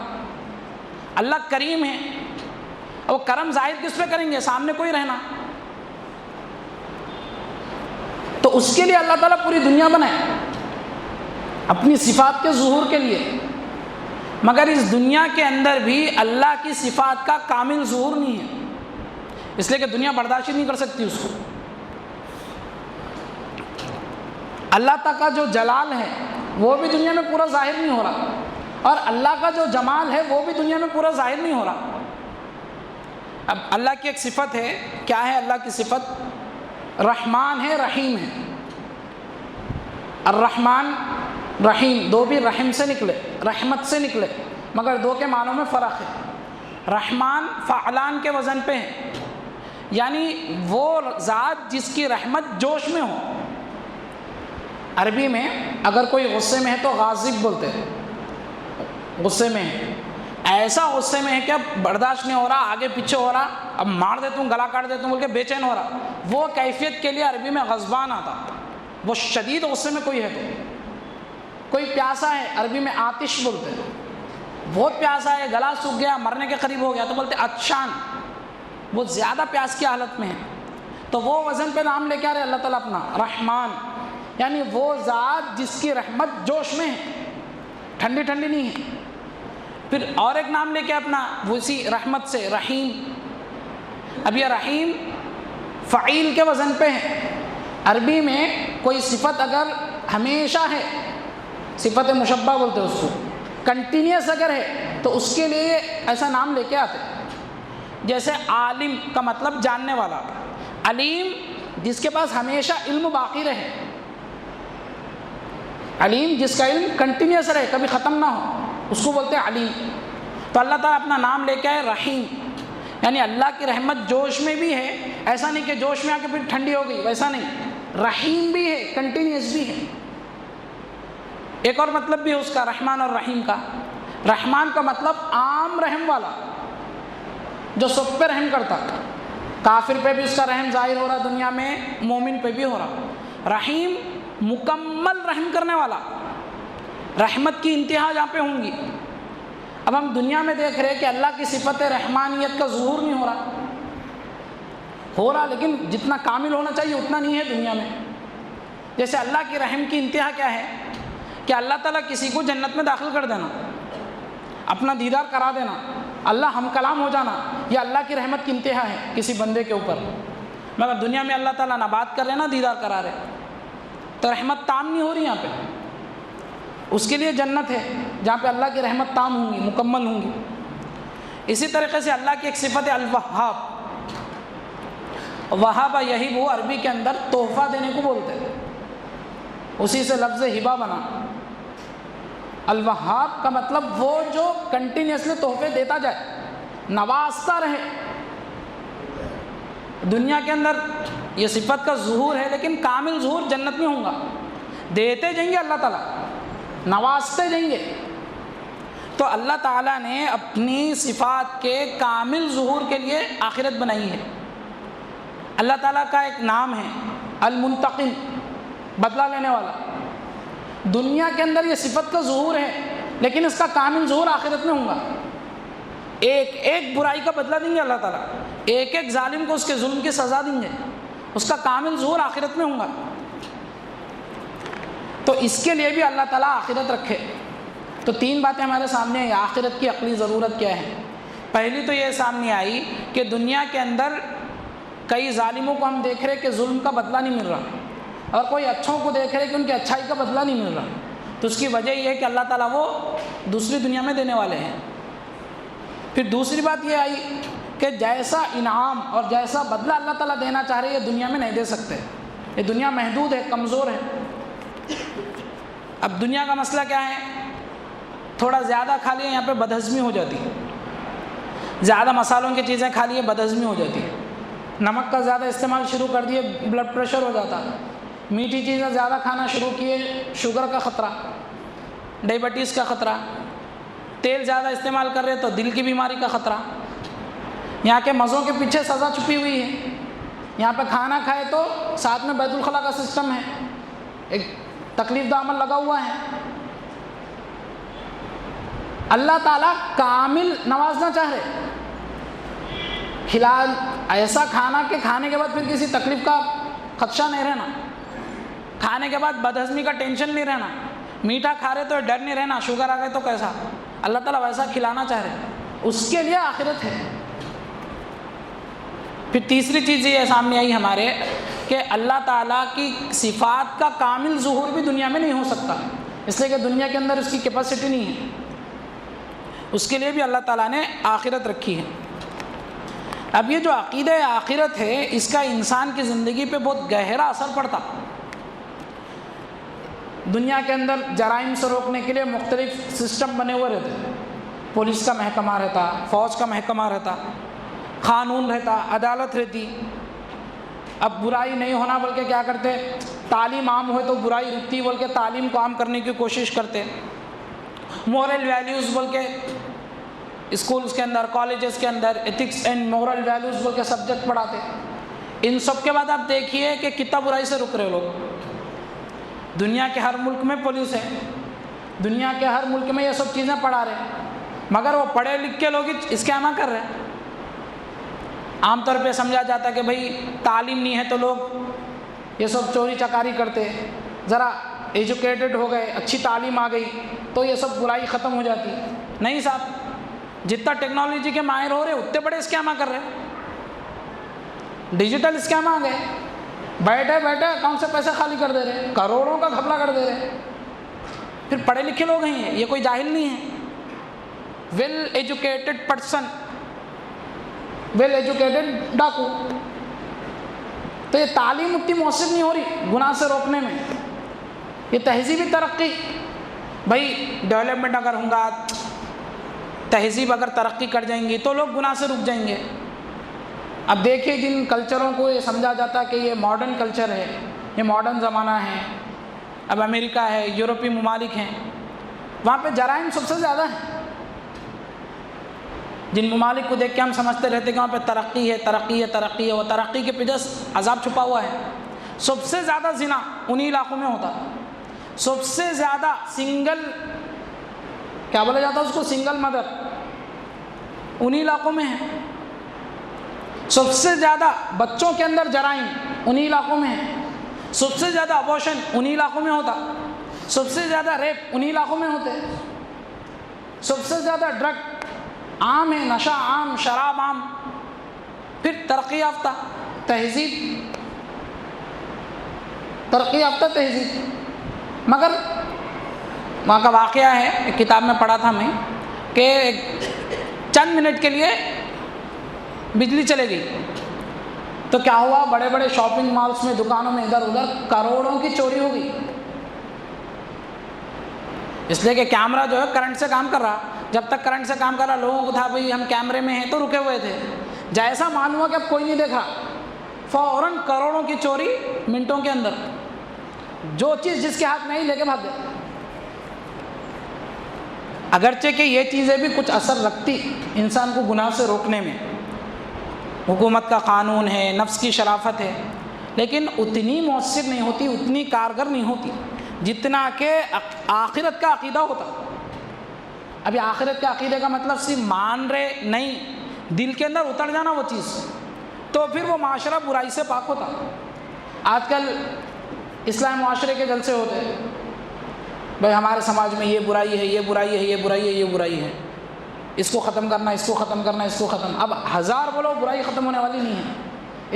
اللہ کریم ہے، اور کرم ظاہر کس پہ کریں گے؟ سامنے کوئی رہنا. تو اس کے لیے اللہ تعالیٰ پوری دنیا بنائے اپنی صفات کے ظہور کے لیے. مگر اس دنیا کے اندر بھی اللہ کی صفات کا کامل ظہور نہیں ہے، اس لیے کہ دنیا برداشت نہیں کر سکتی اس کو. اللہ تعالیٰ کا جو جلال ہے وہ بھی دنیا میں پورا ظاہر نہیں ہو رہا، اور اللہ کا جو جمال ہے وہ بھی دنیا میں پورا ظاہر نہیں ہو رہا. اب اللہ کی ایک صفت ہے، کیا ہے اللہ کی صفت؟ رحمان ہے، رحیم ہے. الرحمن رحیم دو بھی رحم سے نکلے، رحمت سے نکلے، مگر دو کے معنوں میں فرق ہے. رحمان فعلان کے وزن پہ ہے، یعنی وہ ذات جس کی رحمت جوش میں ہو. عربی میں اگر کوئی غصے میں ہے تو غاضب بولتے ہیں، غصے میں ہے، ایسا غصے میں ہے کہ اب برداشت نہیں ہو رہا، آگے پیچھے ہو رہا، اب مار دیتا ہوں، گلا کاٹ دیتا ہوں بول کے بے چین ہو رہا. وہ کیفیت کے لیے عربی میں غضبان آتا. وہ شدید غصے میں کوئی ہے تو. کوئی پیاسا ہے، عربی میں آتش بولتے ہیں، بہت پیاسا ہے، گلا سوکھ گیا، مرنے کے قریب ہو گیا تو بولتے عطشان، وہ زیادہ پیاس کی حالت میں ہے. تو وہ وزن پہ نام لے کے آ رہے اللہ تعالیٰ اپنا رحمان، یعنی وہ ذات جس کی رحمت جوش میں ہے، ٹھنڈی ٹھنڈی نہیں ہے. پھر اور ایک نام لے کے اپنا اسی رحمت سے رحیم. اب یہ رحیم فعیل کے وزن پہ ہے. عربی میں کوئی صفت اگر ہمیشہ ہے، صفت مشبہ بولتے ہیں اس کو، کنٹینیوس اگر ہے تو اس کے لیے ایسا نام لے کے آتے. جیسے عالم کا مطلب جاننے والا، علیم جس کے پاس ہمیشہ علم باقی رہے، علیم جس کا علم کنٹینیوس رہے کبھی ختم نہ ہو، اس کو بولتے ہیں علیم. تو اللہ تعالیٰ اپنا نام لے کے آئے رحیم، یعنی اللہ کی رحمت جوش میں بھی ہے، ایسا نہیں کہ جوش میں آ کے پھر ٹھنڈی ہو گئی، ویسا نہیں. رحیم بھی ہے، کنٹینیوس بھی ہے. ایک اور مطلب بھی ہے اس کا رحمان اور رحیم کا. رحمان کا مطلب عام رحم والا، جو سب پہ رحم کرتا، کافر پہ بھی اس کا رحم ظاہر ہو رہا دنیا میں، مومن پہ بھی ہو رہا. رحیم مکمل رحم کرنے والا، رحمت کی انتہا جہاں پہ ہوں گی. اب ہم دنیا میں دیکھ رہے کہ اللہ کی صفت رحمانیت کا ظہور نہیں ہو رہا لیکن جتنا کامل ہونا چاہیے اتنا نہیں ہے دنیا میں. جیسے اللہ کی رحم کی انتہا کیا ہے کہ اللہ تعالیٰ کسی کو جنت میں داخل کر دینا، اپنا دیدار کرا دینا، اللہ ہم کلام ہو جانا، یہ اللہ کی رحمت کی انتہا ہے کسی بندے کے اوپر. مگر دنیا میں اللہ تعالیٰ نہ بات کر رہے نا دیدار کرا رہے، تو رحمت تام نہیں ہو رہی یہاں پہ. اس کے لیے جنت ہے جہاں پہ اللہ کی رحمت تام ہوں گی، مکمل ہوں گی. اسی طریقے سے اللہ کی ایک صفت ہے الوہاب. وہابہ یہی وہ عربی کے اندر تحفہ دینے کو بولتے ہیں، اسی سے لفظ ہبہ بنا. الوہاب کا مطلب وہ جو کنٹینیوسلی تحفے دیتا جائے، نوازتا رہے. دنیا کے اندر یہ صفت کا ظہور ہے لیکن کامل ظہور جنت میں ہوں گا. دیتے جائیں گے اللہ تعالیٰ، نوازتے جائیں گے. تو اللہ تعالیٰ نے اپنی صفات کے کامل ظہور کے لیے آخرت بنائی ہے. اللہ تعالیٰ کا ایک نام ہے المنتقم، بدلہ لینے والا. دنیا کے اندر یہ صفت کا ظہور ہے لیکن اس کا کامل ظہور آخرت میں ہوں گا. ایک ایک برائی کا بدلہ دیں گے اللہ تعالیٰ، ایک ایک ظالم کو اس کے ظلم کی سزا دیں گے، اس کا کامل ظہور آخرت میں ہوں گا. تو اس کے لیے بھی اللہ تعالیٰ آخرت رکھے. تو 3 باتیں ہمارے سامنے آئی آخرت کی عقلی ضرورت کیا ہے۔ پہلی تو یہ سامنے آئی کہ دنیا کے اندر کئی ظالموں کو ہم دیکھ رہے کہ ظلم کا بدلہ نہیں مل رہا، اور کوئی اچھوں کو دیکھ رہے کہ ان کی اچھائی کا بدلہ نہیں مل رہا، تو اس کی وجہ یہ ہے کہ اللہ تعالیٰ وہ دوسری دنیا میں دینے والے ہیں۔ پھر دوسری بات یہ آئی کہ جیسا انعام اور جیسا بدلہ اللہ تعالیٰ دینا چاہ رہے ہیں یہ دنیا میں نہیں دے سکتے، یہ دنیا محدود ہے، کمزور ہے۔ اب دنیا کا مسئلہ کیا ہے، تھوڑا زیادہ کھا لیے یہاں پہ بدہضمی ہو جاتی ہے، زیادہ مسالوں کی چیزیں کھا لیے بدہضمی ہو جاتی ہے، نمک کا زیادہ استعمال شروع کر دیے بلڈ پریشر ہو جاتا، میٹھی چیزیں زیادہ کھانا شروع کیے شوگر کا خطرہ، ڈائبٹیز کا خطرہ، تیل زیادہ استعمال کر رہے تو دل کی بیماری کا خطرہ۔ یہاں کے مزوں کے پیچھے سزا چھپی ہوئی ہے، یہاں پہ کھانا کھائے تو ساتھ میں بیت الخلاء کا سسٹم ہے، ایک تکلیف دہ عمل لگا ہوا ہے۔ اللہ تعالیٰ کامل نوازنا چاہ رہے، ایسا کھانا کہ کھانے کے بعد پھر کسی تکلیف کا خدشہ نہیں رہنا، کھانے کے بعد بدہضمی کا ٹینشن نہیں رہنا، میٹھا کھا رہے تو ڈر نہیں رہنا، شوگر آ گئے تو کیسا، اللہ تعالیٰ ویسا کھلانا چاہ رہے، اس کے لیے آخرت ہے۔ پھر تیسری چیز یہ سامنے آئی ہمارے کہ اللہ تعالیٰ کی صفات کا کامل ظہور بھی دنیا میں نہیں ہو سکتا، اس لیے کہ دنیا کے اندر اس کی کیپیسٹی نہیں ہے، اس کے لیے بھی اللہ تعالیٰ نے آخرت رکھی ہے۔ اب یہ جو عقیدہ آخرت ہے اس کا انسان کی زندگی پہ بہت گہرا اثر پڑتا۔ دنیا کے اندر جرائم سے روکنے کے لیے مختلف سسٹم بنے ہوئے رہتے، پولیس کا محکمہ رہتا، فوج کا محکمہ رہتا، قانون رہتا، عدالت رہتی۔ اب برائی نہیں ہونا بلکہ کیا کرتے، تعلیم عام ہوئے تو برائی رکتی بول کے تعلیم کو عام کرنے کی کوشش کرتے، مورل ویلیوز بول کے اسکولز کے اندر کالجز کے اندر ایتھکس اینڈ مورل ویلیوز بول کے سبجیکٹ پڑھاتے۔ ان سب کے بعد آپ دیکھیے کہ کتنا برائی سے رک رہے لوگ۔ دنیا کے ہر ملک میں پولیس ہے، دنیا کے ہر ملک میں یہ سب چیزیں پڑھا رہے، مگر وہ پڑھے لکھ کے لوگ اسکیما کر رہے ہیں۔ عام طور پہ سمجھا جاتا ہے کہ بھائی تعلیم نہیں ہے تو لوگ یہ سب چوری چکاری کرتے، ذرا ایجوکیٹڈ ہو گئے، اچھی تعلیم آ گئی تو یہ سب برائی ختم ہو جاتی۔ نہیں صاحب، جتنا ٹیکنالوجی کے ماہر ہو رہے اتنے بڑے اسکیما کر رہے، ڈیجیٹل اسکیم آ گئے، بیٹھے بیٹھے اکاؤنٹ سے پیسے خالی کر دے رہے، کروڑوں کا گھپلا کر دے رہے۔ پھر پڑھے لکھے لوگ ہیں، یہ کوئی جاہل نہیں ہے، well educated person, well educated ڈاکو۔ تو یہ تعلیم اتنی مؤثر نہیں ہو رہی گناہ سے روکنے میں۔ یہ تہذیبی ترقی، بھائی ڈیولپمنٹ اگر ہوگا، تہذیب اگر ترقی کر جائیں گی تو لوگ گناہ سے رک جائیں گے۔ اب دیکھیے جن کلچروں کو یہ سمجھا جاتا ہے کہ یہ ماڈرن کلچر ہے، یہ ماڈرن زمانہ ہے، اب امریکہ ہے، یورپی ممالک ہیں، وہاں پہ جرائم سب سے زیادہ ہیں۔ جن ممالک کو دیکھ کے ہم سمجھتے رہتے کہ وہاں پہ ترقی ہے ترقی ہے ترقی ہے، وہ ترقی کے پیچھے عذاب چھپا ہوا ہے۔ سب سے زیادہ زنا انہی علاقوں میں ہوتا، سب سے زیادہ سنگل، کیا بولا جاتا ہے اس کو، سنگل مدر، انہی علاقوں میں ہے۔ سب سے زیادہ بچوں کے اندر جرائم انہی علاقوں میں ہے، سب سے زیادہ ابورشن انہی علاقوں میں ہوتا، سب سے زیادہ ریپ انہی علاقوں میں ہوتے، سب سے زیادہ ڈرگ عام ہے، نشہ عام، شراب عام۔ پھر ترقی یافتہ تہذیب، ترقی یافتہ تہذیب، مگر وہاں کا واقعہ ہے، ایک کتاب میں پڑھا تھا میں کہ چند منٹ کے لیے بجلی چلے گئی تو کیا ہوا، بڑے بڑے شاپنگ مالز میں، دکانوں میں ادھر ادھر کروڑوں کی چوری ہو گئی، اس لیے کہ کیمرہ جو ہے کرنٹ سے کام کر رہا۔ جب تک کرنٹ سے کام کر رہا لوگوں کو تھا بھائی ہم کیمرے میں ہیں تو رکے ہوئے تھے، جیسا معلوم ہوا کہ اب کوئی نہیں دیکھ رہا، فوراً کروڑوں کی چوری منٹوں کے اندر، جو چیز جس کے ہاتھ میں ہی لے کے بھاگ گئے۔ اگرچہ کہ یہ چیزیں بھی کچھ اثر رکھتی انسان کو گناہ سے روکنے میں، حکومت کا قانون ہے، نفس کی شرافت ہے، لیکن اتنی مؤثر نہیں ہوتی، اتنی کارگر نہیں ہوتی جتنا کہ آخرت کا عقیدہ ہوتا۔ ابھی آخرت کے عقیدے کا مطلب صرف مان رہے نہیں، دل کے اندر اتر جانا وہ چیز، تو پھر وہ معاشرہ برائی سے پاک ہوتا۔ آج کل اسلامی معاشرے کے جلسے ہوتے ہیں، بھائی ہمارے سماج میں یہ برائی ہے، یہ برائی ہے، یہ برائی ہے، یہ برائی ہے، اس کو ختم کرنا، اس کو ختم کرنا، اس کو ختم. اب 1000 بولو برائی ختم ہونے والی نہیں ہے،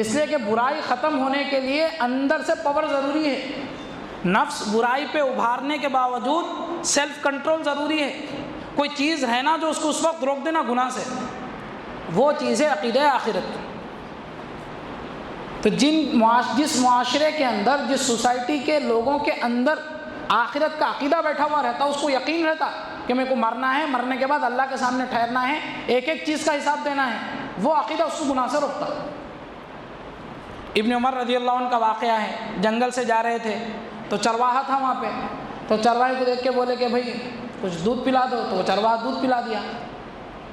اس لیے کہ برائی ختم ہونے کے لیے اندر سے پاور ضروری ہے. نفس برائی پہ ابھارنے کے باوجود سیلف کنٹرول ضروری ہے. کوئی چیز ہے نا جو اس کو اس وقت روک دینا گناہ سے، وہ چیز ہے عقیدہ آخرت. تو جس معاشرے کے اندر، جس سوسائٹی کے لوگوں کے اندر آخرت کا عقیدہ بیٹھا ہوا رہتا، اس کو یقین رہتا کہ میرے کو مرنا ہے، مرنے کے بعد اللہ کے سامنے ٹھہرنا ہے، ایک ایک چیز کا حساب دینا ہے، وہ عقیدہ اس کو گناہ سے روکتا. ابن عمر رضی اللہ عنہ کا واقعہ ہے، جنگل سے جا رہے تھے تو چرواہا تھا وہاں پہ، تو چرواہے کو دیکھ کے بولے کہ بھائی کچھ دودھ پلا دو، تو وہ چرواہا دودھ پلا دیا.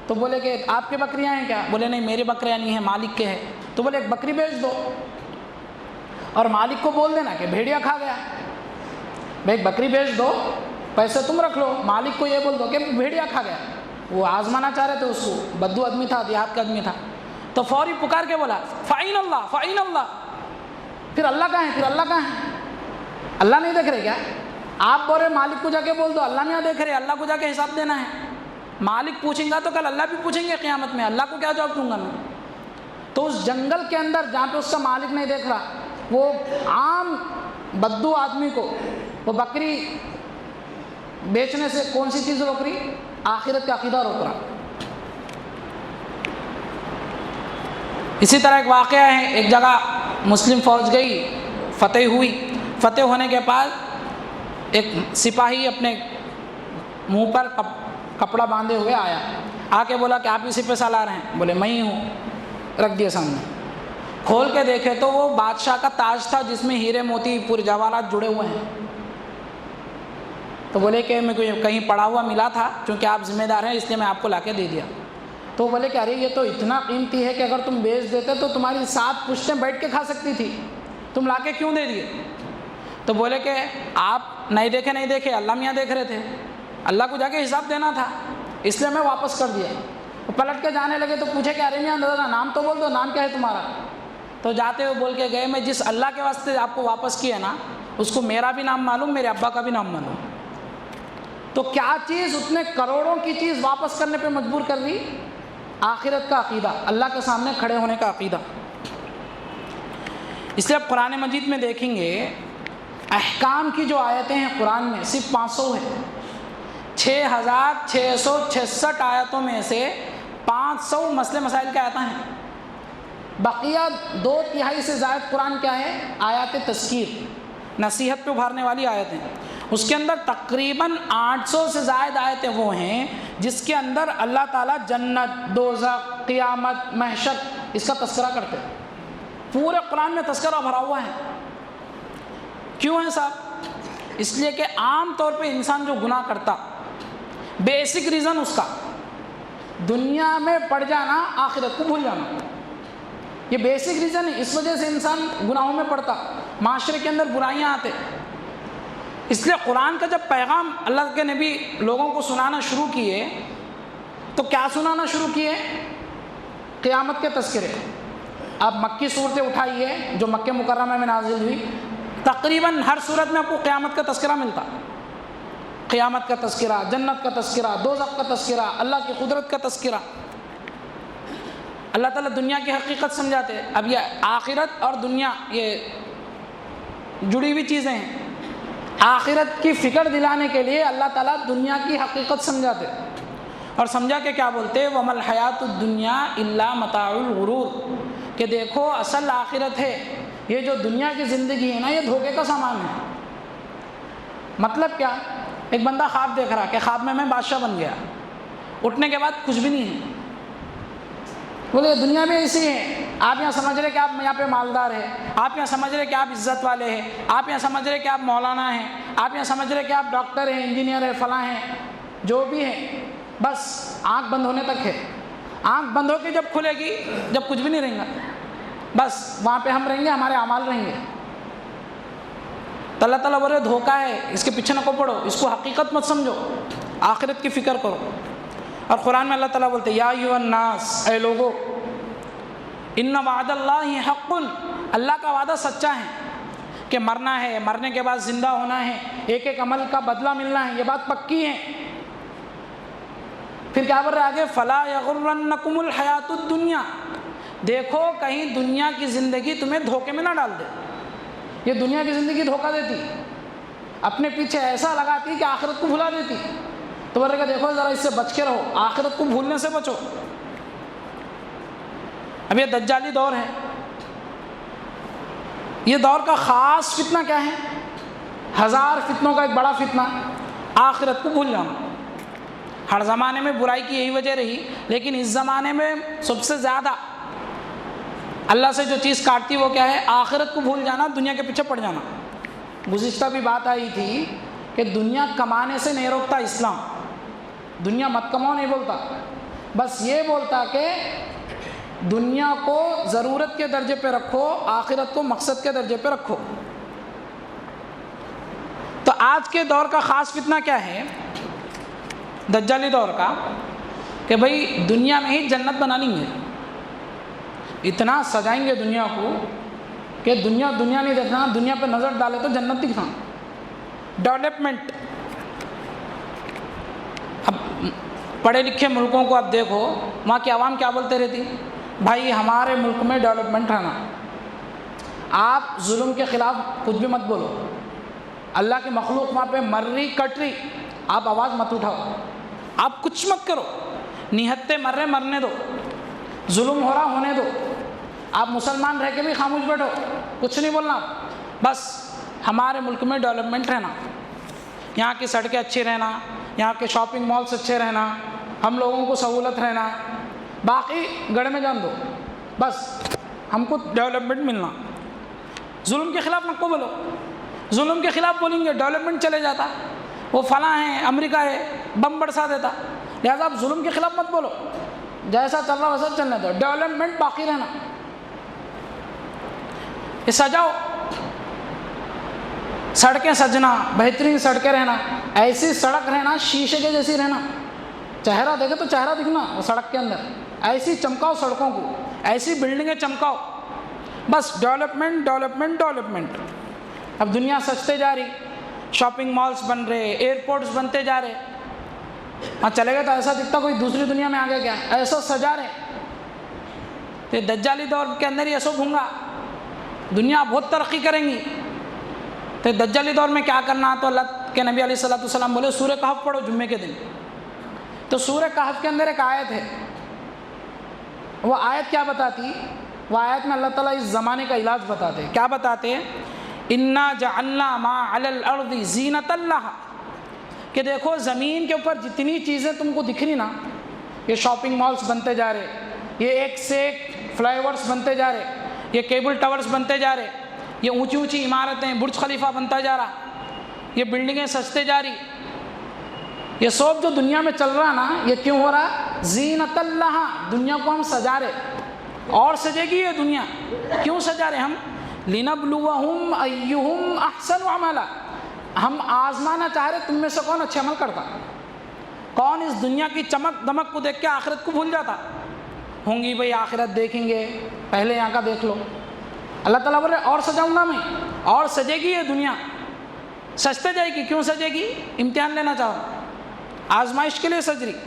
تو بولے کہ آپ کے بکریاں ہیں کیا؟ بولے نہیں میری بکریاں نہیں ہیں، مالک کے ہیں. تو بولے ایک بکری بیچ دو اور مالک کو بول دینا کہ بھیڑیا کھا گیا. بھائی ایک بکری بیچ دو، پیسے تم رکھ لو، مالک کو یہ بول دو کہ بھیڑیا کھا گیا. وہ آزمانا چاہ رہے تھے اس کو، بدو آدمی تھا، دیہات کا آدمی تھا. تو فوری پکار کے بولا فَإِنَ اللَّهُ فَإِنَ اللَّهُ، پھر اللہ کہاں ہے، پھر اللہ کہاں ہے؟ اللہ نہیں دیکھ رہے کیا؟ آپ بول رہے مالک کو جا کے بول دو اللہ نہیں دیکھ رہے، اللہ کو جا کے حساب دینا ہے. مالک پوچھیں گا تو کل اللہ بھی پوچھیں گے قیامت میں، اللہ کو کیا جواب دوں گا میں؟ تو اس جنگل کے اندر جہاں پہ اس کا مالک نہیں دیکھ رہا، وہ عام بدو آدمی کو وہ بکری بیچنے سے کون سی چیز روک رہی؟ آخرت کا عقیدہ روک رہا. اسی طرح ایک واقعہ ہے، ایک جگہ مسلم فوج گئی، فتح ہوئی. فتح ہونے کے بعد ایک سپاہی اپنے منہ پر کپڑا باندھے ہوئے آیا، آ کے بولا کہ آپ اسی پہ سالار ہیں؟ بولے میں ہی ہوں. رکھ دیا سامنے. کھول کے دیکھے تو وہ بادشاہ کا تاج تھا جس میں ہیرے موتی پورے جواہرات جڑے ہوئے ہیں. تو بولے کہ میرے کو کہیں پڑا ہوا ملا تھا، چونکہ آپ ذمہ دار ہیں اس لیے میں آپ کو لا کے دے دیا. تو بولے کہ ارے یہ تو اتنا قیمتی ہے کہ اگر تم بیچ دیتے تو تمہاری 7 پشتیں بیٹھ کے کھا سکتی تھی، تم لا کے کیوں دے دیے؟ تو بولے کہ آپ نہیں دیکھے اللہ میاں دیکھ رہے تھے، اللہ کو جا کے حساب دینا تھا، اس لیے میں واپس کر دیا. وہ پلٹ کے جانے لگے تو پوچھے کہ ارے میاں دادا نام تو بول دو، نام کیا ہے تمہارا؟ تو جاتے ہوئے بول کے گئے میں جس اللہ کے واسطے آپ کو واپس کیا نا، اس کو میرا بھی نام معلوم، میرے ابا کا بھی نام معلوم. تو کیا چیز اتنے کروڑوں کی چیز واپس کرنے پہ مجبور کر دی؟ آخرت کا عقیدہ، اللہ کے سامنے کھڑے ہونے کا عقیدہ. اس لیے اب قرآن مجید میں دیکھیں گے احکام کی جو آیتیں ہیں قرآن میں صرف 500 ہے. 6666 آیتوں میں سے 500 مسئلے مسائل کی آیتیں ہیں. بقیہ 2/3 سے زائد قرآن کیا ہے؟ آیات تذکیر، نصیحت پہ ابھارنے والی آیتیں. اس کے اندر تقریباً 800 سے زائد آیتیں وہ ہیں جس کے اندر اللہ تعالیٰ جنت، دوزخ، قیامت، محشر اس کا تذکرہ کرتے ہیں. پورے قرآن میں تذکرہ بھرا ہوا ہے. کیوں ہے صاحب؟ اس لیے کہ عام طور پہ انسان جو گناہ کرتا، بیسک ریزن اس کا دنیا میں پڑ جانا، آخرت کو بھول جانا، یہ بیسک ریزن ہے. اس وجہ سے انسان گناہوں میں پڑتا، معاشرے کے اندر برائیاں آتے. اس لیے قرآن کا جب پیغام اللہ کے نبی لوگوں کو سنانا شروع کیے تو کیا سنانا شروع کیے؟ قیامت کے تذکرے. اب مکی صورتیں اٹھائیے جو مکہ مکرمہ میں نازل ہوئی، تقریباً ہر صورت میں آپ کو قیامت کا تذکرہ ملتا. قیامت کا تذکرہ، جنت کا تذکرہ، دوزخ کا تذکرہ، اللہ کی قدرت کا تذکرہ. اللہ تعالیٰ دنیا کی حقیقت سمجھاتے. اب یہ آخرت اور دنیا یہ جڑی ہوئی چیزیں ہیں. آخرت کی فکر دلانے کے لیے اللہ تعالیٰ دنیا کی حقیقت سمجھاتے اور سمجھا کے کیا بولتے؟ وَمَا الْحَيَاةُ الدُّنْيَا إِلَّا مَتَاعُ الْغُرُورِ، کہ دیکھو اصل آخرت ہے، یہ جو دنیا کی زندگی ہے نا یہ دھوکے کا سامان ہے. مطلب کیا؟ ایک بندہ خواب دیکھ رہا کہ خواب میں بادشاہ بن گیا، اٹھنے کے بعد کچھ بھی نہیں ہے. بولے دنیا میں ایسی ہے، آپ یہاں سمجھ رہے کہ آپ یہاں پہ مالدار ہیں، آپ یہاں سمجھ رہے کہ آپ عزت والے ہیں، آپ یہاں سمجھ رہے کہ آپ مولانا ہیں، آپ یہاں سمجھ رہے کہ آپ ڈاکٹر ہیں، انجینئر ہیں، فلاں ہیں، جو بھی ہیں، بس آنکھ بند ہونے تک ہے. آنکھ بند ہو کے جب کھلے گی، جب کچھ بھی نہیں رہیں گا، بس وہاں پہ ہم رہیں گے، ہمارے اعمال رہیں گے. تو اللہ تعالیٰ بولے دھوکہ ہے، اس کے پیچھے نہ کو پڑو، اس کو حقیقت مت سمجھو، آخرت کی فکر کرو. اور قرآن میں اللہ تعالیٰ بولتے یا ایھا الناس، اے لوگو، ان وعد اللہ حق، اللہ کا وعدہ سچا ہے کہ مرنا ہے، مرنے کے بعد زندہ ہونا ہے، ایک ایک عمل کا بدلہ ملنا ہے، یہ بات پکی ہے۔ پھر کیا بول رہے آگے؟ فلا یغرنکم الحیات الدنیا، دیکھو کہیں دنیا کی زندگی تمہیں دھوکے میں نہ ڈال دے۔ یہ دنیا کی زندگی دھوکہ دیتی، اپنے پیچھے ایسا لگاتی کہ آخرت کو بھلا دیتی۔ تو بولے کہ دیکھو ذرا اس سے بچ کے رہو، آخرت کو بھولنے سے بچو۔ اب یہ دجالی دور ہے، یہ دور کا خاص فتنہ کیا ہے؟ 1000 فتنوں کا ایک بڑا فتنہ آخرت کو بھول جانا۔ ہر زمانے میں برائی کی یہی وجہ رہی، لیکن اس زمانے میں سب سے زیادہ اللہ سے جو چیز کاٹتی وہ کیا ہے؟ آخرت کو بھول جانا، دنیا کے پیچھے پڑ جانا۔ گزشتہ بھی بات آئی تھی کہ دنیا کمانے سے نہیں روکتا اسلام، دنیا مت کماؤ نہیں بولتا، بس یہ بولتا کہ دنیا کو ضرورت کے درجے پہ رکھو، آخرت کو مقصد کے درجے پہ رکھو۔ تو آج کے دور کا خاص فتنہ کیا ہے؟ دجالی دور کا، کہ بھئی دنیا میں ہی جنت بنا لیں گے، اتنا سجائیں گے دنیا کو کہ دنیا نہیں دیکھنا، دنیا پہ نظر ڈالے تو جنت دکھنا۔ ڈیولپمنٹ، اب پڑھے لکھے ملکوں کو اب دیکھو، وہاں کی عوام کیا بولتے رہتی؟ بھائی ہمارے ملک میں ڈیولپمنٹ رہنا، آپ ظلم کے خلاف کچھ بھی مت بولو، اللہ کی مخلوق وہاں پہ مر رہی کٹ رہی، آپ آواز مت اٹھاؤ، آپ کچھ مت کرو، نہتے مر رہے مرنے دو، ظلم ہو رہا ہونے دو، آپ مسلمان رہ کے بھی خاموش بیٹھو، کچھ نہیں بولنا، بس ہمارے ملک میں ڈیولپمنٹ رہنا، یہاں کی سڑکیں اچھی رہنا، یہاں کے شاپنگ مالس اچھے رہنا، ہم لوگوں کو سہولت رہنا، باقی گڑھ میں جان دو، بس ہم کو ڈیولپمنٹ ملنا۔ ظلم کے خلاف نہ کو بولو، ظلم کے خلاف بولیں گے ڈیولپمنٹ چلے جاتا، وہ فلاں ہے امریکہ ہے بم برسا دیتا، لہٰذا آپ ظلم کے خلاف مت بولو، جیسا چل رہا ویسا چلنے دو، ڈیولپمنٹ باقی رہنا۔ یہ سجاؤ، سڑکیں سجنا، بہترین سڑکیں رہنا، ایسی سڑک رہنا شیشے کے جیسی رہنا، چہرہ دیکھے تو چہرہ دکھنا وہ سڑک کے اندر، ایسی چمکاؤ سڑکوں کو، ایسی بلڈنگیں چمکاؤ، بس ڈیولپمنٹ ڈیولپمنٹ ڈیولپمنٹ۔ اب دنیا سجتے جا رہی، شاپنگ مالس بن رہے، ایئرپورٹس بنتے جا رہے، وہاں چلے گئے تو ایسا دکھتا کوئی دوسری دنیا میں آ گیا کیا، ایسا سجا رہے۔ تو دجالی دور کے اندر یہ سب ہوں گا، دنیا بہت ترقی کریں گی۔ تو دجالی دور میں کیا کرنا؟ تو اللہ کے نبی علیہ الصلوۃ والسلام بولے سورہ کہف پڑھو جمعے کے دن۔ تو سورہ کہف کے اندر ایک آیت ہے، وہ آیت کیا بتاتی؟ وہ آیت میں اللہ تعالیٰ اس زمانے کا علاج بتاتے۔ کیا بتاتے؟ انا جعلنا ما علی الارض زینۃ لہا، کہ دیکھو زمین کے اوپر جتنی چیزیں تم کو دکھ رہی نا، یہ شاپنگ مالس بنتے جا رہے، یہ ایک سے ایک فلائی اوورس بنتے جا رہے، یہ کیبل ٹاورس بنتے جا رہے، یہ اونچی اونچی عمارتیں، برج خلیفہ بنتا جا رہا، یہ بلڈنگیں سجتے جا رہی، یہ سب جو دنیا میں چل رہا نا، یہ کیوں ہو رہا؟ زینۃ لہا، دنیا کو ہم سجا رہے، اور سجے گی یہ دنیا، کیوں سجا رہے ہم؟ لنبلوہم ایہم احسن عملا، ہم آزمانا چاہ رہے تم میں سے کون اچھے عمل کرتا، کون اس دنیا کی چمک دمک کو دیکھ کے آخرت کو بھول جاتا۔ ہوں گی بھئی آخرت دیکھیں گے، پہلے یہاں کا دیکھ لو۔ اللہ تعالیٰ بولے اور سجاؤں گا میں، اور سجے گی یہ دنیا، سجتے جائے گی۔ کیوں سجے گی؟ امتحان لینا چاہو، آزمائش کے لیے سج رہی۔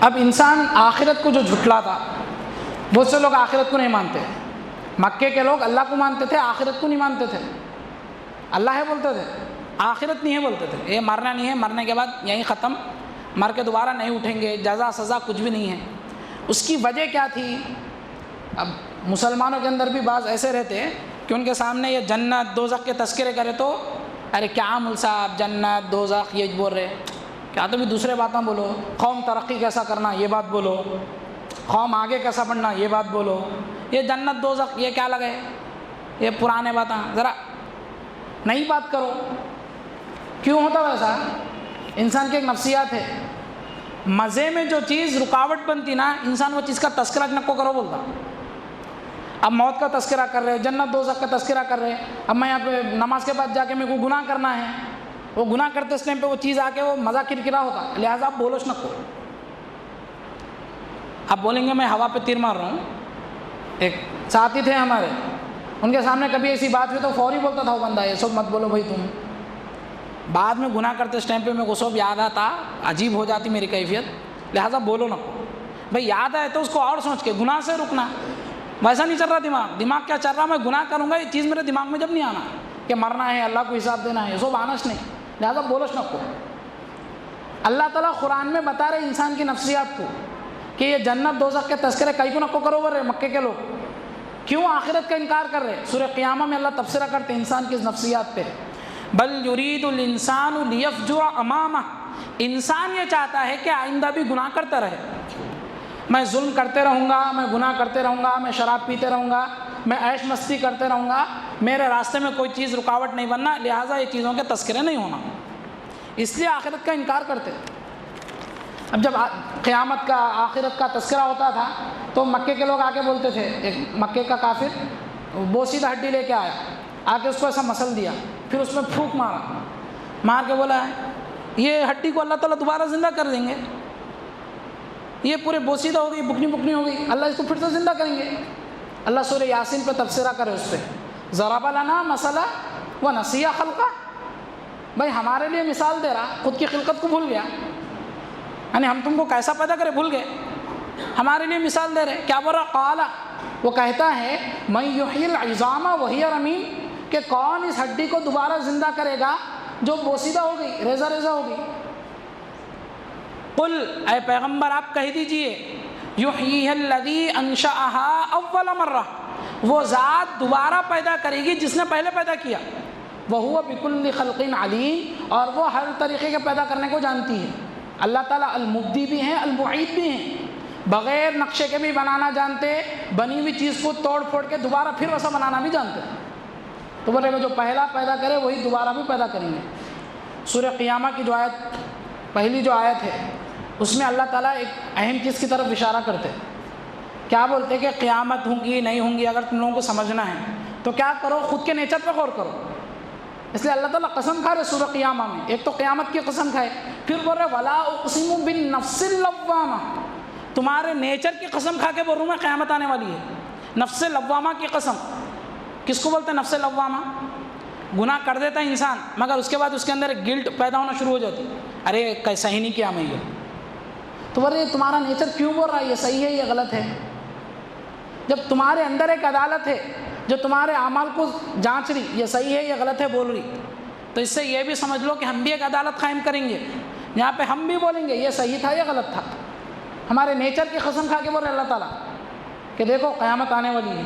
اب انسان آخرت کو جو جھٹلاتا، بہت سے لوگ آخرت کو نہیں مانتے، مکے کے لوگ اللہ کو مانتے تھے، آخرت کو نہیں مانتے تھے، اللہ ہے بولتے تھے، آخرت نہیں ہے بولتے تھے، یہ مرنا نہیں ہے، مرنے کے بعد یہیں ختم، مر کے دوبارہ نہیں اٹھیں گے، جزا سزا کچھ بھی نہیں ہے۔ اس کی وجہ کیا تھی؟ اب مسلمانوں کے اندر بھی بعض ایسے رہتے کہ ان کے سامنے یہ جنت دوزخ کے تذکرے کرے تو ارے کیا مول صاحب جنت دوزخ یہ بول رہے، کیا تو بھی دوسرے باتیں بولو، قوم ترقی کیسا کرنا یہ بات بولو، قوم آگے کیسا بڑھنا یہ بات بولو، یہ جنت دوزخ یہ کیا لگے، یہ پرانے باتیں، ذرا نئی بات کرو۔ کیوں ہوتا ویسا؟ انسان کی ایک نفسیات ہے، مزے میں جو چیز رکاوٹ بنتی نا، انسان وہ چیز کا تذکرہ نکو کرو بولتا۔ اب موت کا تذکرہ کر رہے، جنت دوزخ کا تذکرہ کر رہے، اب میں یہاں پہ نماز کے بعد جا کے میرے کو گناہ کرنا ہے، وہ گناہ کرتے اس ٹائم پہ وہ چیز آ کے وہ مزہ کرکرا ہوتا، لہٰذا آپ بولوش نکو۔ آپ بولیں گے میں ہوا پہ تیر مار رہا ہوں، ایک ساتھی تھے ہمارے، ان کے سامنے کبھی ایسی بات ہوئی تو فوری بولتا تھا وہ بندہ یہ سب مت بولو بھائی تم. بعد میں گناہ کرتے اس ٹائم پہ میرے کو سب یاد آتا، عجیب ہو جاتی میری کیفیت، لہٰذا بولو نہ بھائی. یاد آئے تو اس کو اور سوچ کے گناہ سے رکنا. ویسا نہیں چل رہا دماغ کیا چل رہا، میں گناہ کروں گا، یہ چیز میرے دماغ میں جب نہیں آنا کہ مرنا ہے، اللہ کو حساب دینا ہے، یہ سب آناش نہیں، لہٰذا بولوش نہ کو. اللہ تعالیٰ قرآن میں بتا رہے انسان کی نفسیات کو کہ یہ جنت دوزخ کے تذکرے کئی کو نکو کرو رہے مکے کے لوگ، کیوں آخرت کا انکار کر رہے. سورہ قیامہ میں اللہ تبصرہ کرتے انسان کی نفسیات پہ. بل یرید الانسان لیفجر امامہ، انسان یہ چاہتا ہے کہ آئندہ بھی گناہ کرتا رہے. میں ظلم کرتے رہوں گا، میں گناہ کرتے رہوں گا، میں شراب پیتے رہوں گا، میں عیش مستی کرتے رہوں گا، میرے راستے میں کوئی چیز رکاوٹ نہیں بننا، لہٰذا یہ چیزوں کے تذکرے نہیں ہونا، اس لیے آخرت کا انکار کرتے. اب جب قیامت کا آخرت کا تذکرہ ہوتا تھا تو مکے کے لوگ آ کے بولتے تھے. ایک مکے کا کافر بوسیدہ ہڈی لے کے آیا، آ کے اس کو ایسا مسل دیا، پھر اس میں پھونک مار کے بولا یہ ہڈی کو اللہ تعالیٰ دوبارہ زندہ کر دیں گے، یہ پورے بوسیدہ ہو گئی، بکنی ہو گئی، اللہ اس کو پھر سے زندہ کریں گے. اللہ سورہ یاسین پہ تبصرہ کرے اس پہ، ضرب لنا مثلا ونسی خلقہ. بھائی ہمارے لیے مثال دے رہا، خود کی خلقت کو بھول گیا، یعنی ہم تم کو کیسا پیدا کرے بھول گئے، ہمارے لیے مثال دے رہے. کیا بول رہا؟ قال، وہ کہتا ہے من یحیی العظام وہی رمیم، کہ کون اس ہڈی کو دوبارہ زندہ کرے گا جو بوسیدہ ہو گئی، ریزہ ہو گئی. قل، اے پیغمبر آپ کہہ دیجئے، یحییہا الذی انشأہا اول مرہ، وہ ذات دوبارہ پیدا کرے گی جس نے پہلے پیدا کیا. وہو بکل خلق علیم، اور وہ ہر طریقے کے پیدا کرنے کو جانتی ہے. اللہ تعالیٰ المبدی بھی ہیں، المعید بھی ہیں، بغیر نقشے کے بھی بنانا جانتے، بنی ہوئی چیز کو توڑ پھوڑ کے دوبارہ پھر ویسا بنانا بھی جانتے. تو بولے گا جو پہلا پیدا کرے وہی دوبارہ بھی پیدا کریں گے. سورہ قیامہ کی جو آیت، پہلی جو آیت ہے، اس میں اللہ تعالیٰ ایک اہم چیز کی طرف اشارہ کرتے. کیا بولتے کہ قیامت ہوں گی نہیں ہوں گی، اگر تم لوگوں کو سمجھنا ہے تو کیا کرو، خود کے نیچر پہ غور کرو. اس لیے اللہ تعالیٰ قسم کھا رہے سورہ قیامہ میں، ایک تو قیامت کی قسم کھائے، پھر بول رہے ولا اقسم بالنفس اللوامہ، تمہارے نیچر کی قسم کھا کے بول رہا ہوں میں قیامت آنے والی ہے. نفس لوامہ کی قسم کس کو بولتے ہیں؟ نفس لوامہ، گناہ کر دیتا ہے انسان مگر اس کے بعد اس کے اندر ایک گلٹ پیدا ہونا شروع ہو جاتی، ارے کیسا ہی نہیں کیا میں یہ. تو بولے تمہارا نیچر کیوں بول رہا ہے یہ صحیح ہے یہ غلط ہے؟ جب تمہارے اندر ایک عدالت ہے جو تمہارے اعمال کو جانچ رہی، یہ صحیح ہے یہ غلط ہے بول رہی، تو اس سے یہ بھی سمجھ لو کہ ہم بھی ایک عدالت قائم کریں گے، یہاں پہ ہم بھی بولیں گے یہ صحیح تھا یہ غلط تھا. ہمارے نیچر کی قسم کھا کے بول رہے اللہ تعالیٰ کہ دیکھو قیامت آنے والی ہے.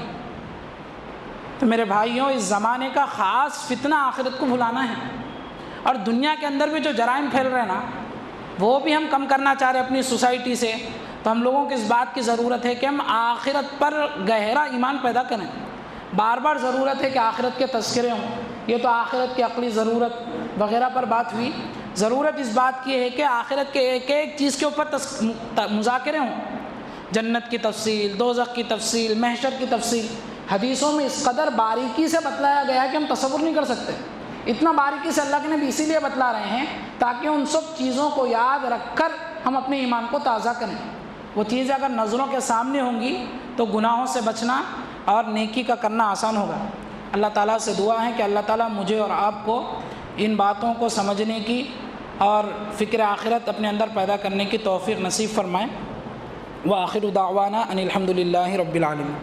تو میرے بھائیوں، اس زمانے کا خاص فتنہ آخرت کو بھلانا ہے، اور دنیا کے اندر بھی جو جرائم پھیل رہے ہیں نا وہ بھی ہم کم کرنا چاہ رہے ہیں اپنی سوسائٹی سے. تو ہم لوگوں کو اس بات کی ضرورت ہے کہ ہم آخرت پر گہرا ایمان پیدا کریں. بار بار ضرورت ہے کہ آخرت کے تذکرے ہوں. یہ تو آخرت کی عقلی ضرورت وغیرہ پر بات ہوئی. ضرورت اس بات کی ہے کہ آخرت کے ایک ایک چیز کے اوپر مذاکرے ہوں. جنت کی تفصیل، دوزخ کی تفصیل، محشر کی تفصیل حدیثوں میں اس قدر باریکی سے بتلایا گیا ہے کہ ہم تصور نہیں کر سکتے. اتنا باریکی سے اللہ کے نبی اسی لیے بتلا رہے ہیں تاکہ ان سب چیزوں کو یاد رکھ کر ہم اپنے ایمان کو تازہ کریں. وہ چیزیں اگر نظروں کے سامنے ہوں گی تو گناہوں سے بچنا اور نیکی کا کرنا آسان ہوگا. اللہ تعالیٰ سے دعا ہے کہ اللہ تعالیٰ مجھے اور آپ کو ان باتوں کو سمجھنے کی اور فکر آخرت اپنے اندر پیدا کرنے کی توفیق نصیب فرمائیں. وآخر دعوانا ان الحمد للہ رب العالمین.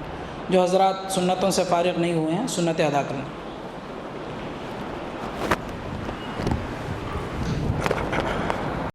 جو حضرات سنتوں سے فارغ نہیں ہوئے ہیں سنتیں ادا کریں.